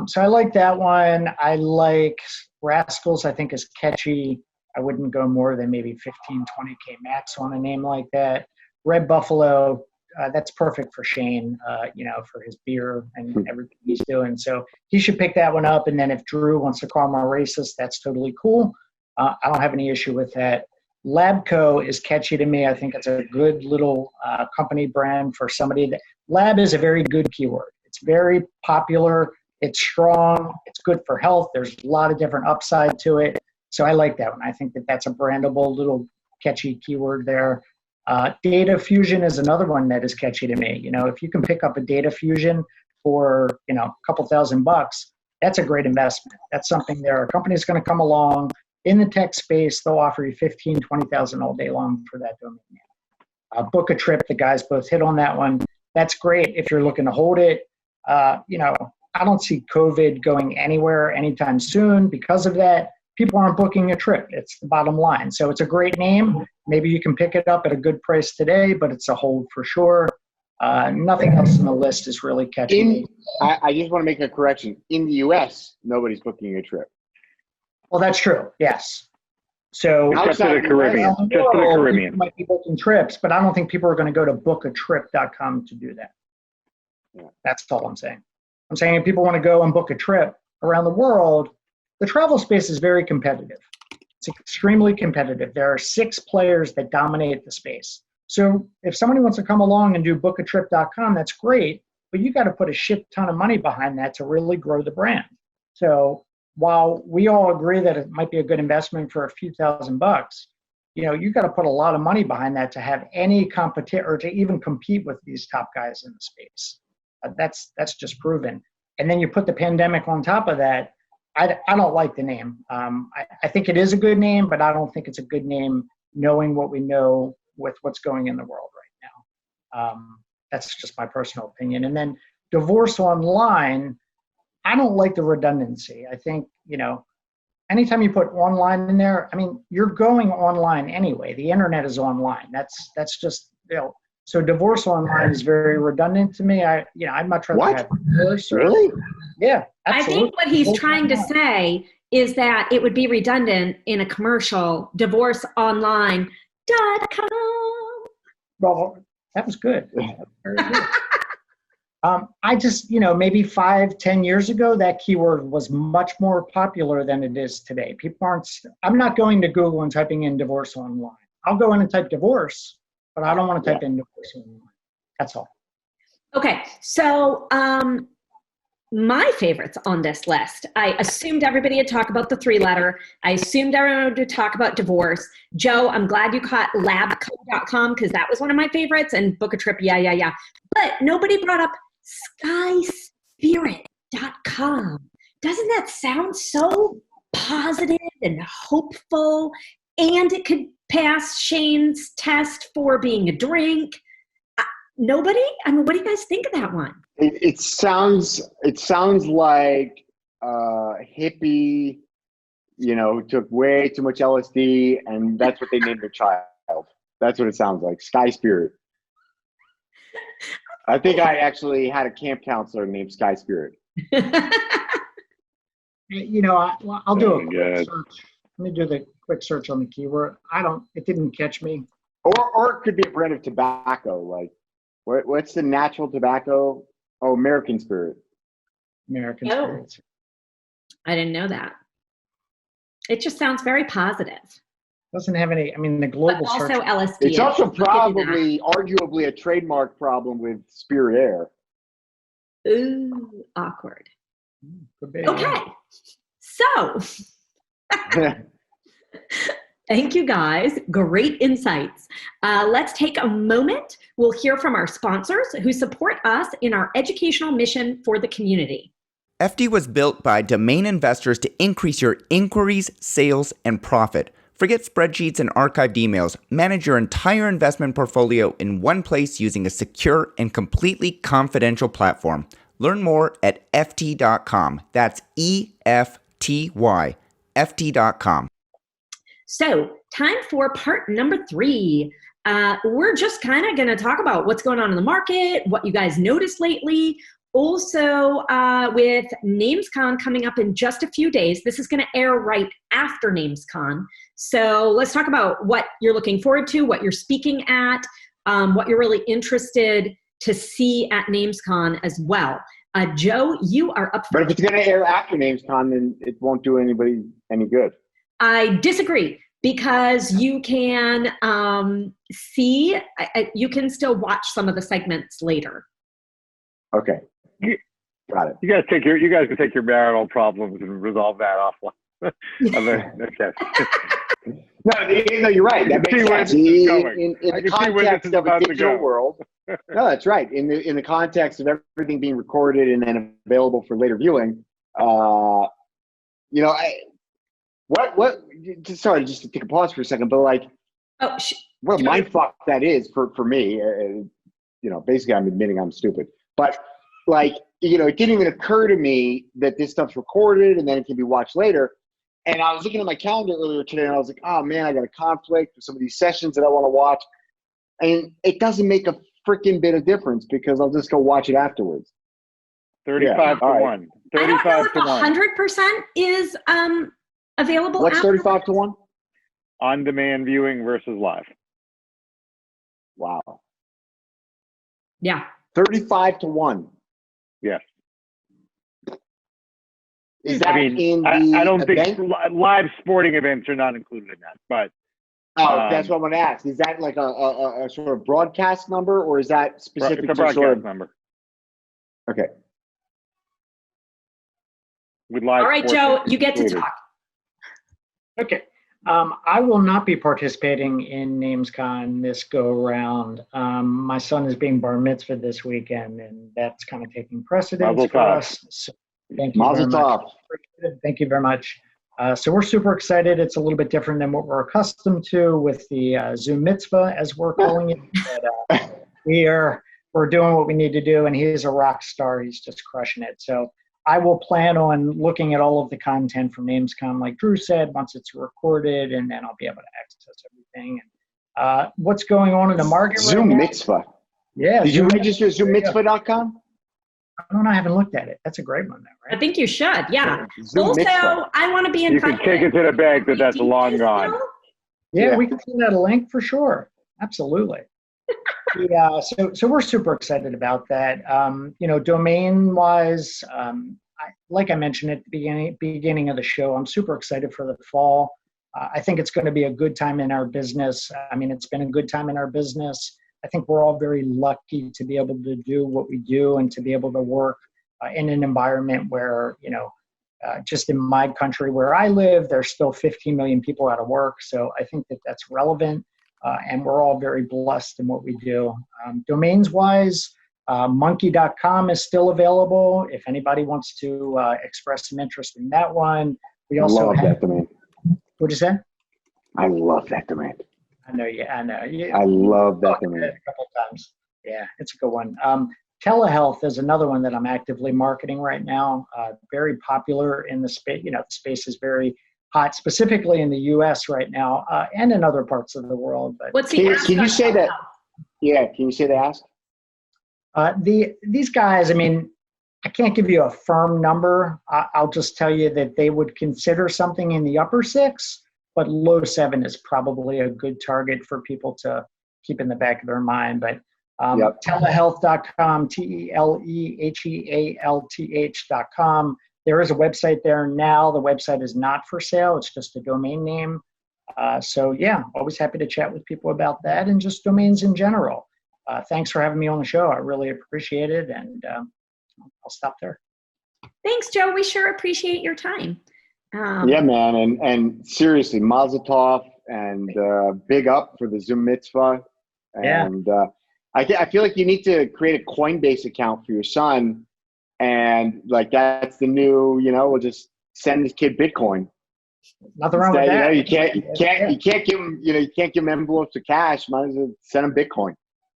so I like that one. I like Rascals, I think is catchy. I wouldn't go more than maybe 15, 20K max on a name like that. Red Buffalo, that's perfect for Shane, for his beer and everything he's doing. So he should pick that one up. And then if Drew wants to call him a racist, that's totally cool. I don't have any issue with that. Labco is catchy to me. I think it's a good little company brand for somebody that lab is a very good keyword. It's very popular. It's strong. It's good for health. There's a lot of different upside to it. So I like that one. I think that that's a brandable little catchy keyword there. Data fusion is another one that is catchy to me. If you can pick up a data fusion for, a couple $1,000, that's a great investment. That's something there. A company's going to come along in the tech space. They'll offer you 15, 20,000 all day long for that domain name. Book a Trip. The guys both hit on that one. That's great if you're looking to hold it. I don't see COVID going anywhere anytime soon because of that. People aren't booking a trip. It's the bottom line. So it's a great name. Maybe you can pick it up at a good price today, but it's a hold for sure. Nothing else on the list is really catching me. I just want to make a correction. In the U.S., nobody's booking a trip. Well, that's true. Yes. So just to the Caribbean. People might be booking trips, but I don't think people are going to go to bookatrip.com to do that. Yeah. That's all I'm saying. I'm saying if people want to go and book a trip around the world, the travel space is very competitive. It's extremely competitive. There are 6 players that dominate the space. So if somebody wants to come along and do bookatrip.com, that's great, but you got to put a shit ton of money behind that to really grow the brand. So while we all agree that it might be a good investment for a few $1,000, you got to put a lot of money behind that to have any competition or to even compete with these top guys in the space. That's just proven. And then you put the pandemic on top of that. I don't like the name. I think it is a good name, but I don't think it's a good name knowing what we know with what's going in the world right now. That's just my personal opinion. And then divorce online, I don't like the redundancy. I think, anytime you put online in there, I mean, you're going online anyway. The internet is online. That's just, so divorce online is very redundant to me. I'd much rather have divorce. Really? Yeah, absolutely. I think what he's trying to say is that it would be redundant in a commercial, divorceonline.com. Well, that was good. Very good. I just, maybe 5-10 years ago, that keyword was much more popular than it is today. I'm not going to Google and typing in divorce online. I'll go in and type divorce, but I don't want to type in divorce online. That's all. Okay, so my favorites on this list, I assumed everybody had talked about the 3-letter. I assumed everyone would talk about divorce. Joe, I'm glad you caught labco.com because that was one of my favorites, and book a trip, yeah. But nobody brought up skyspirit.com. Doesn't that sound so positive and hopeful? And it could pass Shane's test for being a drink. Nobody? I mean, what do you guys think of that one? It sounds like hippie, took way too much LSD, and that's what they named their child. That's what it sounds like. Sky Spirit. I think I actually had a camp counselor named Sky Spirit. I'll do a quick search. Let me do the quick search on the keyword. It didn't catch me. Or it could be a brand of tobacco. Like, what's the natural tobacco? Oh, American Spirit. American Spirit. I didn't know that. It just sounds very positive. Doesn't have any, the global but search. Also LSD. It's also probably, arguably, a trademark problem with Spirit Air. Ooh, awkward. Could be, okay. So, thank you guys. Great insights. Let's take a moment. We'll hear from our sponsors who support us in our educational mission for the community. FD was built by domain investors to increase your inquiries, sales, and profit. Forget spreadsheets and archived emails. Manage your entire investment portfolio in one place using a secure and completely confidential platform. Learn more at ft.com. That's EFTY, ft.com. So, time for part number 3. We're just kind of going to talk about what's going on in the market, what you guys noticed lately. Also, with NamesCon coming up in just a few days, this is going to air right after NamesCon. So let's talk about what you're looking forward to, what you're speaking at, what you're really interested to see at NamesCon as well. Joe, you are up. But if it's going to air after NamesCon, then it won't do anybody any good. I disagree, because you can see, you can still watch some of the segments later. Okay. Got it. You guys can take your marital problems and resolve that offline. Okay. No, you're right. That makes sense. In the context of a digital world. No, that's right. In the context of everything being recorded and then available for later viewing, sorry, just to take a pause for a second, but like, what mindfuck that is for me. Basically, I'm admitting I'm stupid, but like, it didn't even occur to me that this stuff's recorded and then it can be watched later. And I was looking at my calendar earlier today and I was like, oh man, I got a conflict with some of these sessions that I want to watch. And it doesn't make a freaking bit of difference because I'll just go watch it afterwards. 35 to 1. 35 to 1. 100% is available. What's 35 to 1? On-demand viewing versus live. Wow. Yeah. 35 to 1. Yes. Is that in the I don't event? think live sporting events are not included in that, but that's what I'm going to ask. Is that like a sort of broadcast number, or is that specific it's a to broadcast number? Okay. With live. All right, Joe, you get to talk. Okay. I will not be participating in NamesCon this go around. My son is being bar mitzvahed this weekend, and that's kind of taking precedence for us. So thank you very much. Thank you very much. So we're super excited. It's a little bit different than what we're accustomed to with the Zoom Mitzvah, as we're calling it. But, we're doing what we need to do, and he's a rock star. He's just crushing it. So I will plan on looking at all of the content from NamesCom, like Drew said, once it's recorded, and then I'll be able to access everything. What's going on in the market Zoom right now? Mitzvah. Yeah. Did you register ZoomMitzvah.com? I don't know. I haven't looked at it. That's a great one, though, right? I think you should. Yeah. Zoom Also, Mitzvah. I want to be You can invited. take it to the bank that that's long gone. Yeah, Yeah. we can send out a link for sure. Absolutely. Yeah, so we're super excited about that. Domain-wise, like I mentioned at the beginning of the show, I'm super excited for the fall. I think it's going to be a good time in our business. I mean, it's been a good time in our business. I think we're all very lucky to be able to do what we do and to be able to work in an environment where, just in my country where I live, there's still 15 million people out of work. So I think that that's relevant, and we're all very blessed in what we do. Domains-wise, monkey.com is still available if anybody wants to express some interest in that one. We also love that domain. What'd you say? I love that domain. I know. Yeah, I love that domain. a couple of times. Yeah, it's a good one. Telehealth is another one that I'm actively marketing right now. Very popular in the space. The space is very hot, specifically in the U.S. right now, and in other parts of the world. But What's the Can you say that? Yeah, can you say the ask? These guys, I mean, I can't give you a firm number. I'll just tell you that they would consider something in the upper 6, but low 7 is probably a good target for people to keep in the back of their mind. But telehealth.com, telehealth.com. There is a website there now. The website is not for sale. It's just a domain name. So yeah, always happy to chat with people about that and just domains in general. Thanks for having me on the show. I really appreciate it. And I'll stop there. Thanks, Joe. We sure appreciate your time. Yeah, man. And seriously, Mazel Tov and big up for the Zoom Mitzvah. And I feel like you need to create a Coinbase account for your son. And like, that's the new, we'll just send this kid Bitcoin. Nothing wrong with that. You can't give him, you can't give him envelopes of cash. Might as well send him Bitcoin.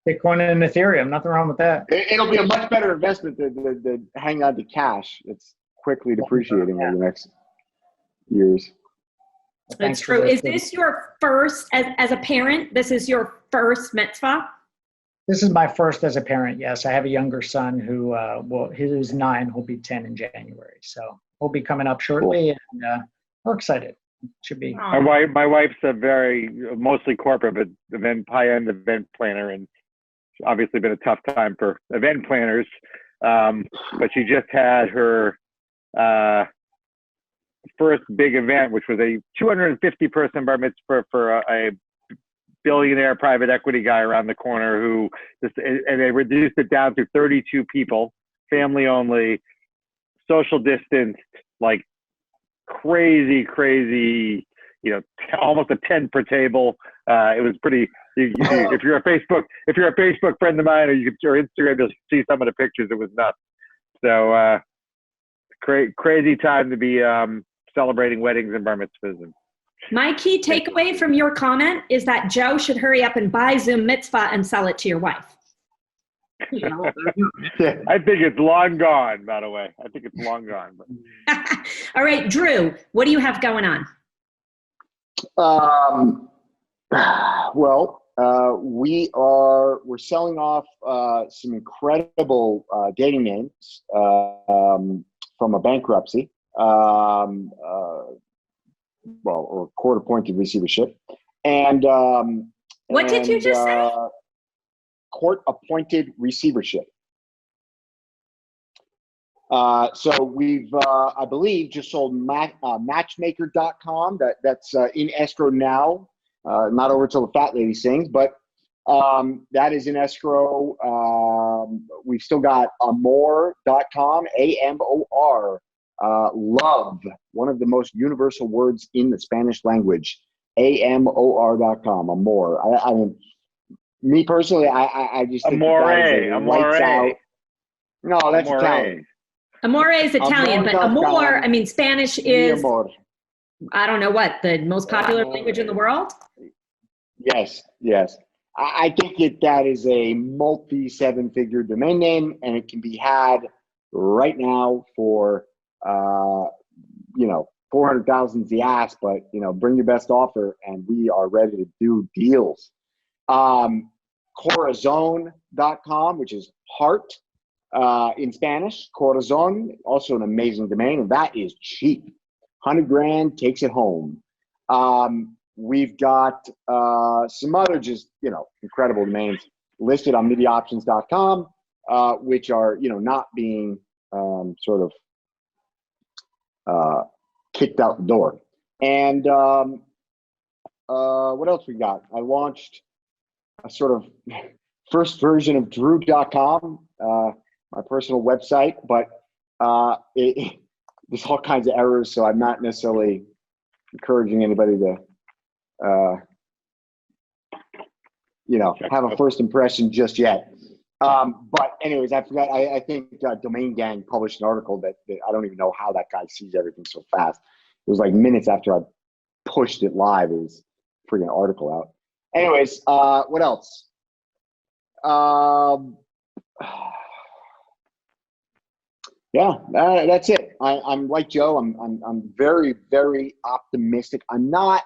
Bitcoin and Ethereum, nothing wrong with that. It'll be a much better investment than hang on to cash. It's quickly depreciating over the next years. That's true. Is this your first, as a parent, this is your first mitzvah? This is my first as a parent, yes. I have a younger son who, who's 9, he'll be 10 in January. So he'll be coming up shortly, and we're excited. It should be. My wife's a mostly corporate, but high-end event planner, and it's obviously been a tough time for event planners. But she just had her first big event, which was a 250-person bar mitzvah for a billionaire private equity guy around the corner and they reduced it down to 32 people, family only, social distanced, like crazy, almost a 10 per table. It was pretty, if you're a Facebook friend of mine or Instagram, you'll see some of the pictures. It was nuts. So crazy time to be celebrating weddings and bar mitzvahs. My key takeaway from your comment is that Joe should hurry up and buy Zoom Mitzvah and sell it to your wife. I think it's long gone, by the way. I think it's long gone. All right, Drew, what do you have going on? We're selling off some incredible dating names from a bankruptcy. Or court-appointed receivership. And what did you just say? Court-appointed receivership. So we've, I believe, just sold matchmaker.com. That's in escrow now. Not over till the fat lady sings, but that is in escrow. We've still got amor.com, AMOR. Love, one of the most universal words in the Spanish language. AMOR.com, amor. I mean, me personally, I just think amore. No, that's amore. Italian. Amore is Italian, but amor, I mean, Spanish is I don't know what, the most popular language in the world? Yes, yes. I think that is a multi-seven-figure domain name, and it can be had right now for, 400,000's the ask, but, bring your best offer, and we are ready to do deals. Corazon.com, which is heart in Spanish. Corazon, also an amazing domain, and that is cheap. 100 grand takes it home. We've got some other just, incredible domains listed on MediaOptions.com, which are, not being sort of kicked out the door. And what else we got? I launched a sort of first version of Drew.com, my personal website, but there's all kinds of errors, so I'm not necessarily encouraging anybody to have a first impression just yet. But anyways, I forgot. I think Domain Gang published an article that I don't even know how that guy sees everything so fast. It was like minutes after I pushed it live. It was a freaking article out. Anyways, what else? Yeah, that's it. I'm like Joe. I'm very, very optimistic. I'm not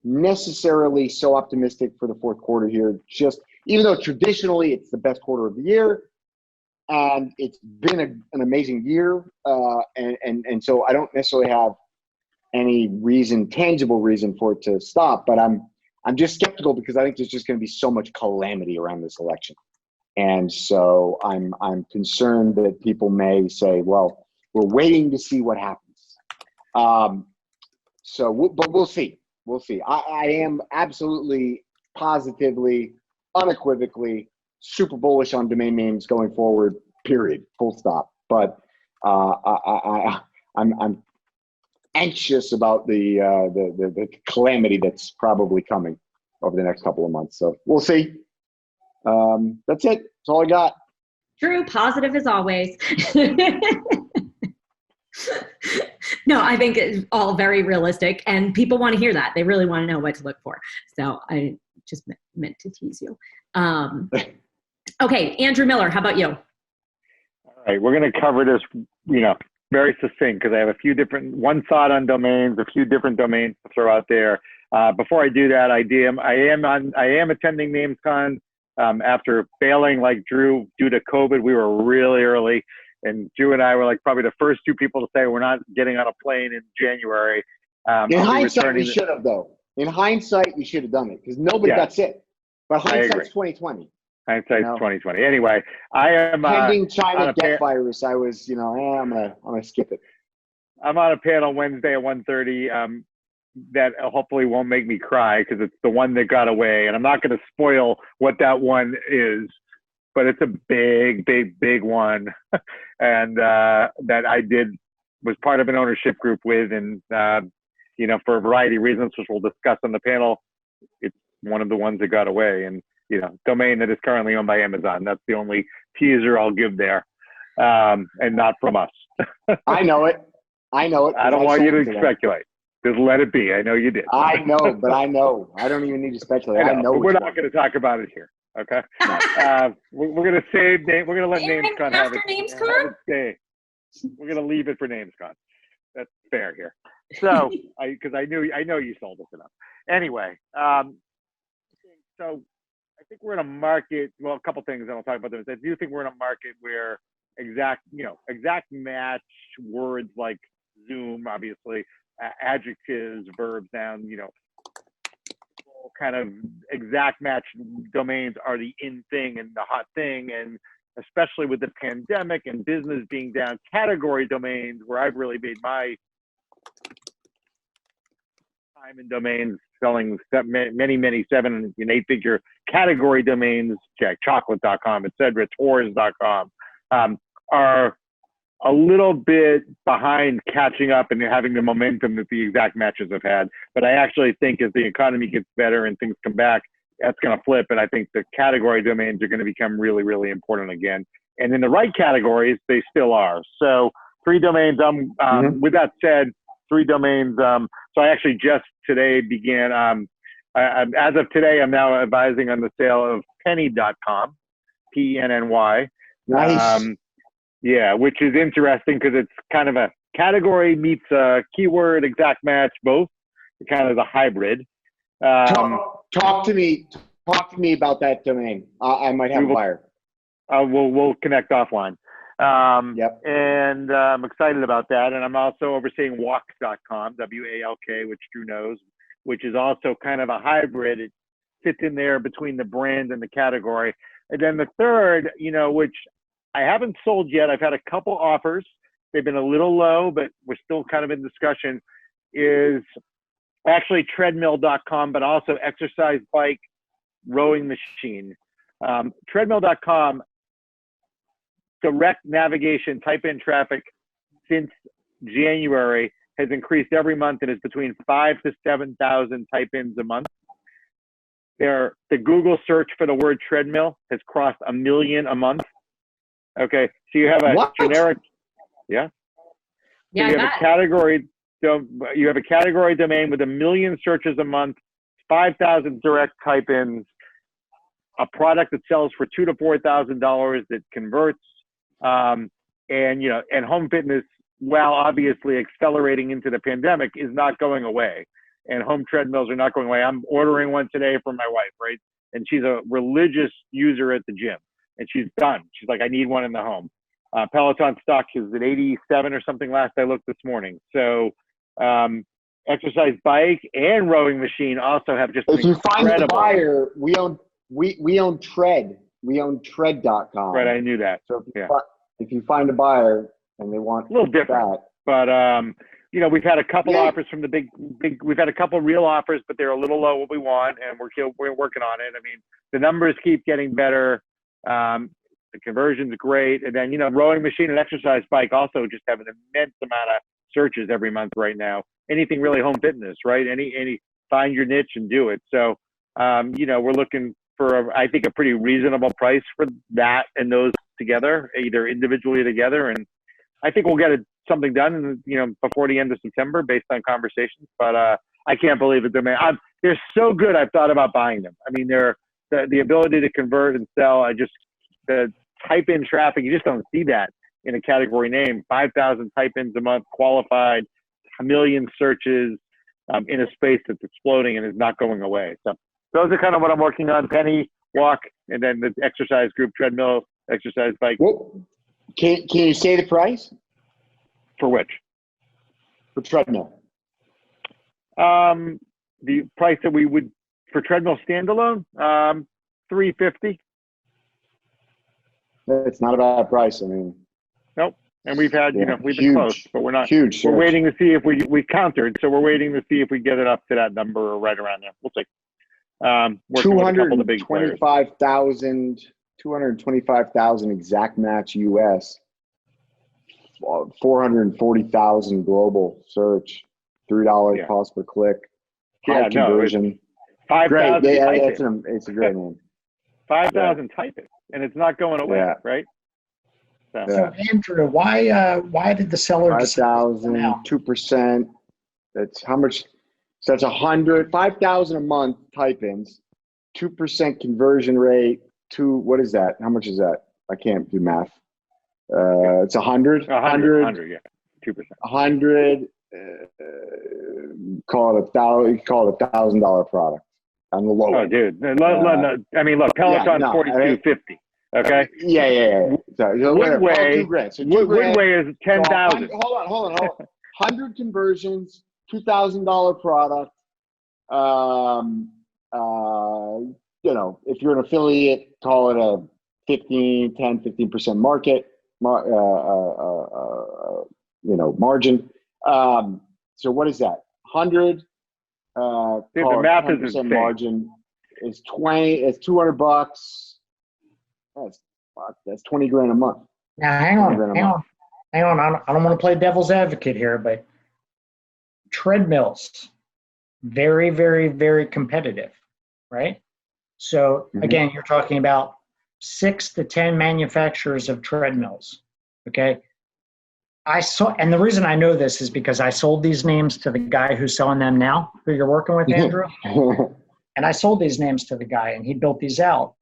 necessarily so optimistic for the fourth quarter here. Just even though traditionally it's the best quarter of the year, and it's been an amazing year, and so I don't necessarily have any tangible reason for it to stop. But I'm just skeptical because I think there's just going to be so much calamity around this election. And so I'm concerned that people may say, well, we're waiting to see what happens. But we'll see. We'll see. I am absolutely, positively, unequivocally super bullish on domain names going forward, period, full stop. But I'm anxious about the calamity that's probably coming over the next couple of months. So we'll see. That's it. That's all I got. Drew, positive as always. No, I think it's all very realistic, and people want to hear that. They really want to know what to look for. So I just meant to tease you. Okay, Andrew Miller, how about you? All right, we're going to cover this, very succinct because I have one thought on domains, a few different domains to throw out there. Before I do that, I am attending NamesCon. After failing like Drew due to COVID, we were really early. And Drew and I were like probably the first two people to say we're not getting on a plane in January. In hindsight, we should have, though. In hindsight, we should have done it because nobody got sick. But hindsight's 2020. Hindsight's 2020. Anyway, I am pending China death virus. I was, I'm gonna skip it. I'm on a panel Wednesday at 1:30. That hopefully won't make me cry because it's the one that got away, and I'm not going to spoil what that one is. But it's a big, big, big one, and that I was part of an ownership group with, and for a variety of reasons, which we'll discuss on the panel, it's one of the ones that got away, and domain that is currently owned by Amazon. That's the only teaser I'll give there, and not from us. I know it. I don't want you to speculate. Just let it be. I know you did. I know, but I know. I don't even need to speculate. I know. But we're not going to talk about it here. Okay. We're going to save name. We're going to let NamesCon have it. NamesCon? We're going to leave it for NamesCon. That's fair here. So, because I know you sold us enough. Anyway, so I think we're in a market. Well, a couple things, and I'll talk about them. I do think we're in a market where exact match words like Zoom, obviously, adjectives, verbs, noun, kind of exact match domains are the in thing and the hot thing, and especially with the pandemic and business being down, category domains where I've really made my time in domains selling many 7 and 8 figure category domains, jackchocolate.com, etc., tours.com, are a little bit behind catching up and having the momentum that the exact matches have had. But I actually think as the economy gets better and things come back, that's going to flip. And I think the category domains are going to become really, really important again. And in the right categories, they still are. So 3 domains, with that said, 3 domains. So So I actually just today began, as of today, I'm now advising on the sale of penny.com, Penny. Nice. Yeah, which is interesting because it's kind of a category meets a keyword, exact match, both. It's kind of a hybrid. Talk to me about that domain. I might have a buyer. We'll connect offline. Yep. And I'm excited about that. And I'm also overseeing walk.com, W-A-L-K, which Drew knows, which is also kind of a hybrid. It fits in there between the brand and the category. And then the third, which I haven't sold yet. I've had a couple offers. They've been a little low, but we're still kind of in discussion, is actually treadmill.com, but also exercise bike, rowing machine. Treadmill.com, direct navigation, type in traffic since January has increased every month and is between 5,000 to 7,000 type-ins a month. The Google search for the word treadmill has crossed 1 million a month. Okay, so you have a generic, yeah. So you have a category. You have a category domain with 1 million searches a month, 5,000 direct type-ins, a product that sells for $2,000 to $4,000 that converts, and home fitness, while obviously accelerating into the pandemic, is not going away, and home treadmills are not going away. I'm ordering one today for my wife, right? And she's a religious user at the gym, and she's done. She's like, I need one in the home. Peloton stock is at 87 or something last I looked this morning. So exercise bike and rowing machine also have just if you find a buyer, we own Tread. We own tread.com. Right, I knew that. So if you find a buyer and they want a little different, but we've had a couple offers from the big. We've had a couple real offers, but they're a little low what we want, and we're working on it. I mean, the numbers keep getting better. The conversion's great, and then rowing machine and exercise bike also just have an immense amount of searches every month right now. Anything really home fitness, right? Any find your niche and do it. So we're looking for I think a pretty reasonable price for that and those together, either individually or together, and I think we'll get something done before the end of September based on conversations. But I can't believe it. They're so good. I've thought about buying them. I mean, they're the ability to convert and sell. The type in traffic, you just don't see that in a category name. 5,000 type ins a month, qualified, 1 million searches in a space that's exploding and is not going away. So those are kind of what I'm working on: Penny, walk, and then the exercise group, treadmill, exercise bike. Well, can you say the price? For which? For treadmill. The price that we would for treadmill standalone, $350. It's not a bad price. I mean, nope. And we've had, we've been close, but we're not. Huge. We're waiting to see if we countered. So we're waiting to see if we get it up to that number or right around there. We'll see. 225,000 exact match US, 440,000 global search, $3 cost per click, high conversion. 5,000. It's a great name. 5,000 type it, and it's not going away, right? So Andrew, why did the seller 5,000, 2%? That's how much? So that's 5,000 a month type-ins, 2% conversion rate. What is that? How much is that? I can't do math. It's 100. 100, yeah, 2%. 100. Call it $1,000 product on the low. Oh, dude. No, I mean, look, Peloton 4250. Okay. Yeah. So, Woodway, $2,000. So Woodway is 10,000. So hold on. 100 conversions, $2,000 product. If you're an affiliate, call it a 15% market, margin. So what is that? 100. The math is insane. Margin is 20. It's $200. That's 20 grand a month. Now hang on. I don't want to play devil's advocate here, but treadmills, very, very, very competitive, right? So again, you're talking about 6 to 10 manufacturers of treadmills. Okay. I saw, and the reason I know this is because I sold these names to the guy who's selling them now, who you're working with, Andrew. And I sold these names to the guy, and he built these out.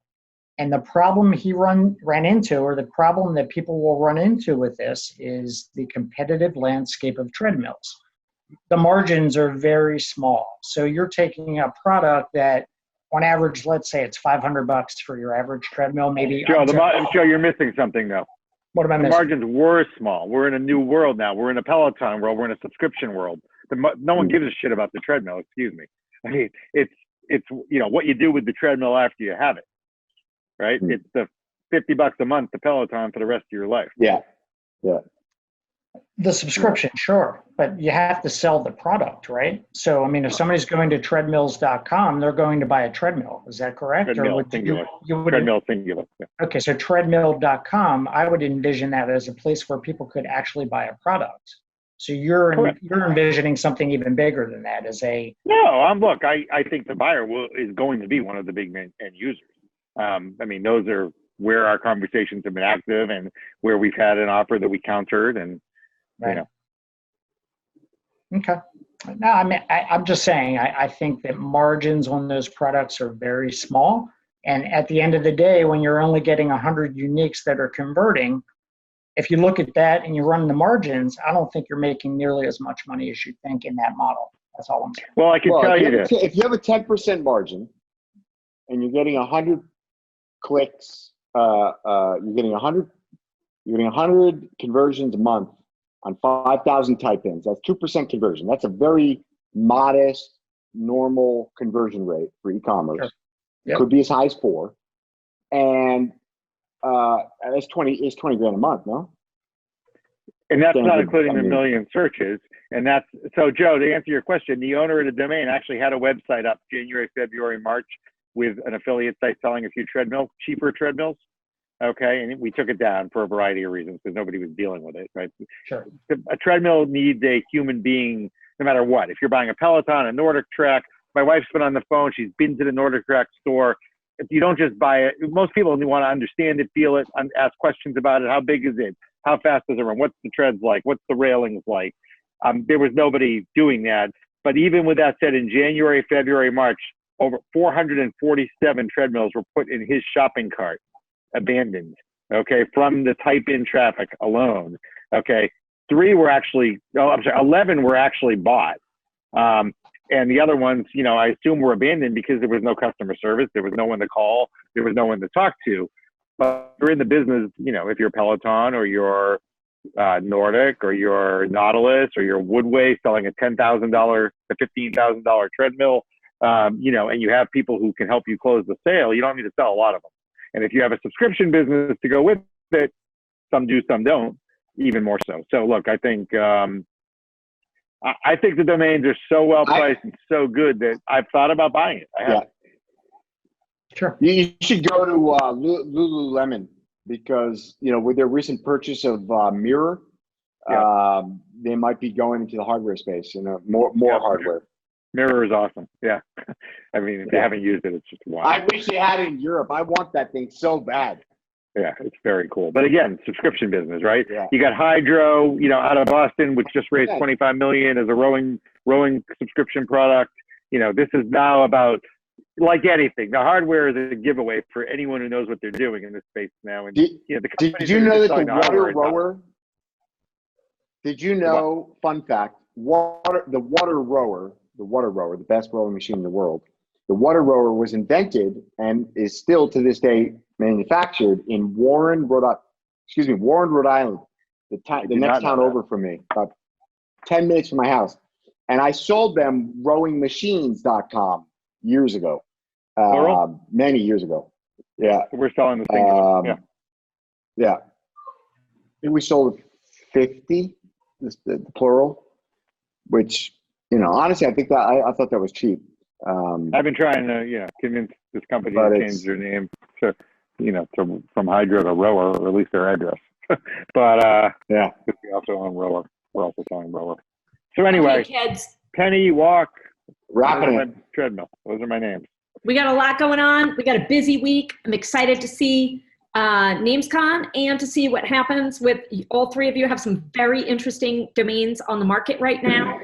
And the problem he ran into, or the problem that people will run into with this, is the competitive landscape of treadmills. The margins are very small. So you're taking a product that, on average, let's say it's $500 for your average treadmill, maybe. Joe, Joe, you're missing something though. What am I missing? The margins were small. We're in a new world now. We're in a Peloton world. We're in a subscription world. No one gives a shit about the treadmill. Excuse me. I mean, it's what you do with the treadmill after you have it, right? It's the $50 a month to Peloton for the rest of your life. Yeah. The subscription, sure, but you have to sell the product, right? So, I mean, if somebody's going to treadmills.com, they're going to buy a treadmill. Is that correct? Treadmill, singular. Treadmill, singular. Yeah. Okay, so treadmill.com, I would envision that as a place where people could actually buy a product. So you're envisioning something even bigger than that as a... No, look, I think the buyer is going to be one of the big end users. I mean, those are where our conversations have been active and where we've had an offer that we countered and, right. Okay. No, I mean, I'm just saying, I think that margins on those products are very small. And at the end of the day, when you're only getting 100 uniques that are converting, if you look at that and you run the margins, I don't think you're making nearly as much money as you think in that model. That's all I'm saying. Well, I can tell you this. If you have a 10% margin and you're getting 100 clicks, you're getting 100 conversions a month on 5,000 type-ins. That's 2% conversion. That's a very modest, normal conversion rate for e-commerce. Sure. Yep. Could be as high as 4. And it's 20 grand a month, no? And that's not including the million searches. And that's, so Joe, to answer your question, the owner of the domain actually had a website up January, February, March with an affiliate site selling a few treadmills, cheaper treadmills. Okay. And we took it down for a variety of reasons because nobody was dealing with it, right? Sure. A treadmill needs a human being no matter what. If you're buying a Peloton, a Nordic Trek, my wife's been on the phone. She's been to the Nordic Trek store. If you don't just buy it, most people want to understand it, feel it, ask questions about it. How big is it? How fast does it run? What's the treads like? What's the railings like? There was nobody doing that. But even with that said, in January, February, March, over 447 treadmills were put in his shopping cart, abandoned, okay, from the type-in traffic alone, okay. 11 were actually bought. And the other ones, I assume were abandoned because there was no customer service. There was no one to call. There was no one to talk to. But you're in the business, if you're Peloton or you're Nordic or you're Nautilus or you're Woodway selling a $10,000 to $15,000 treadmill, and you have people who can help you close the sale, you don't need to sell a lot of them. And if you have a subscription business to go with it, some do, some don't, even more so. So look, I think the domains are so well priced and so good that I've thought about buying it. I have. Sure. You should go to Lululemon because with their recent purchase of Mirror, they might be going into the hardware space. More hardware. Mirror is awesome. Yeah. I mean, if you haven't used it, it's just wild. I wish they had it in Europe. I want that thing so bad. Yeah, it's very cool. But again, subscription business, right? Yeah. You got Hydro, out of Boston, which just raised $25 million as a rowing subscription product. This is now about, like anything, the hardware is a giveaway for anyone who knows what they're doing in this space now. And did you know that the water rower? Did you know? Fun fact: the water rower, the best rowing machine in the world. The water rower was invented and is still to this day manufactured in Warren, Rhode Island, the next town over from me, about 10 minutes from my house. And I sold them rowingmachines.com years ago, many years ago. Yeah. We're selling the thing. Yeah. I think we sold 50, the plural, which, honestly, I think that I thought that was cheap. I've been trying to, convince this company to change their name from Hydro to Rower, or at least their address. But we also own Rower. We're also selling Rower. So anyway, okay, kids. Penny, Walk, Treadmill. Those are my names. We got a lot going on. We got a busy week. I'm excited to see NamesCon and to see what happens with all three of you. Have some very interesting domains on the market right now.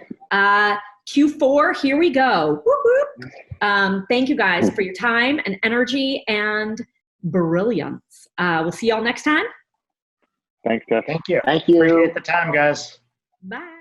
Q4, here we go. Whoop, whoop. Thank you guys for your time and energy and brilliance. We'll see y'all next time. Thanks, Jeff. Thank you. Thank you. Appreciate the time, guys. Bye.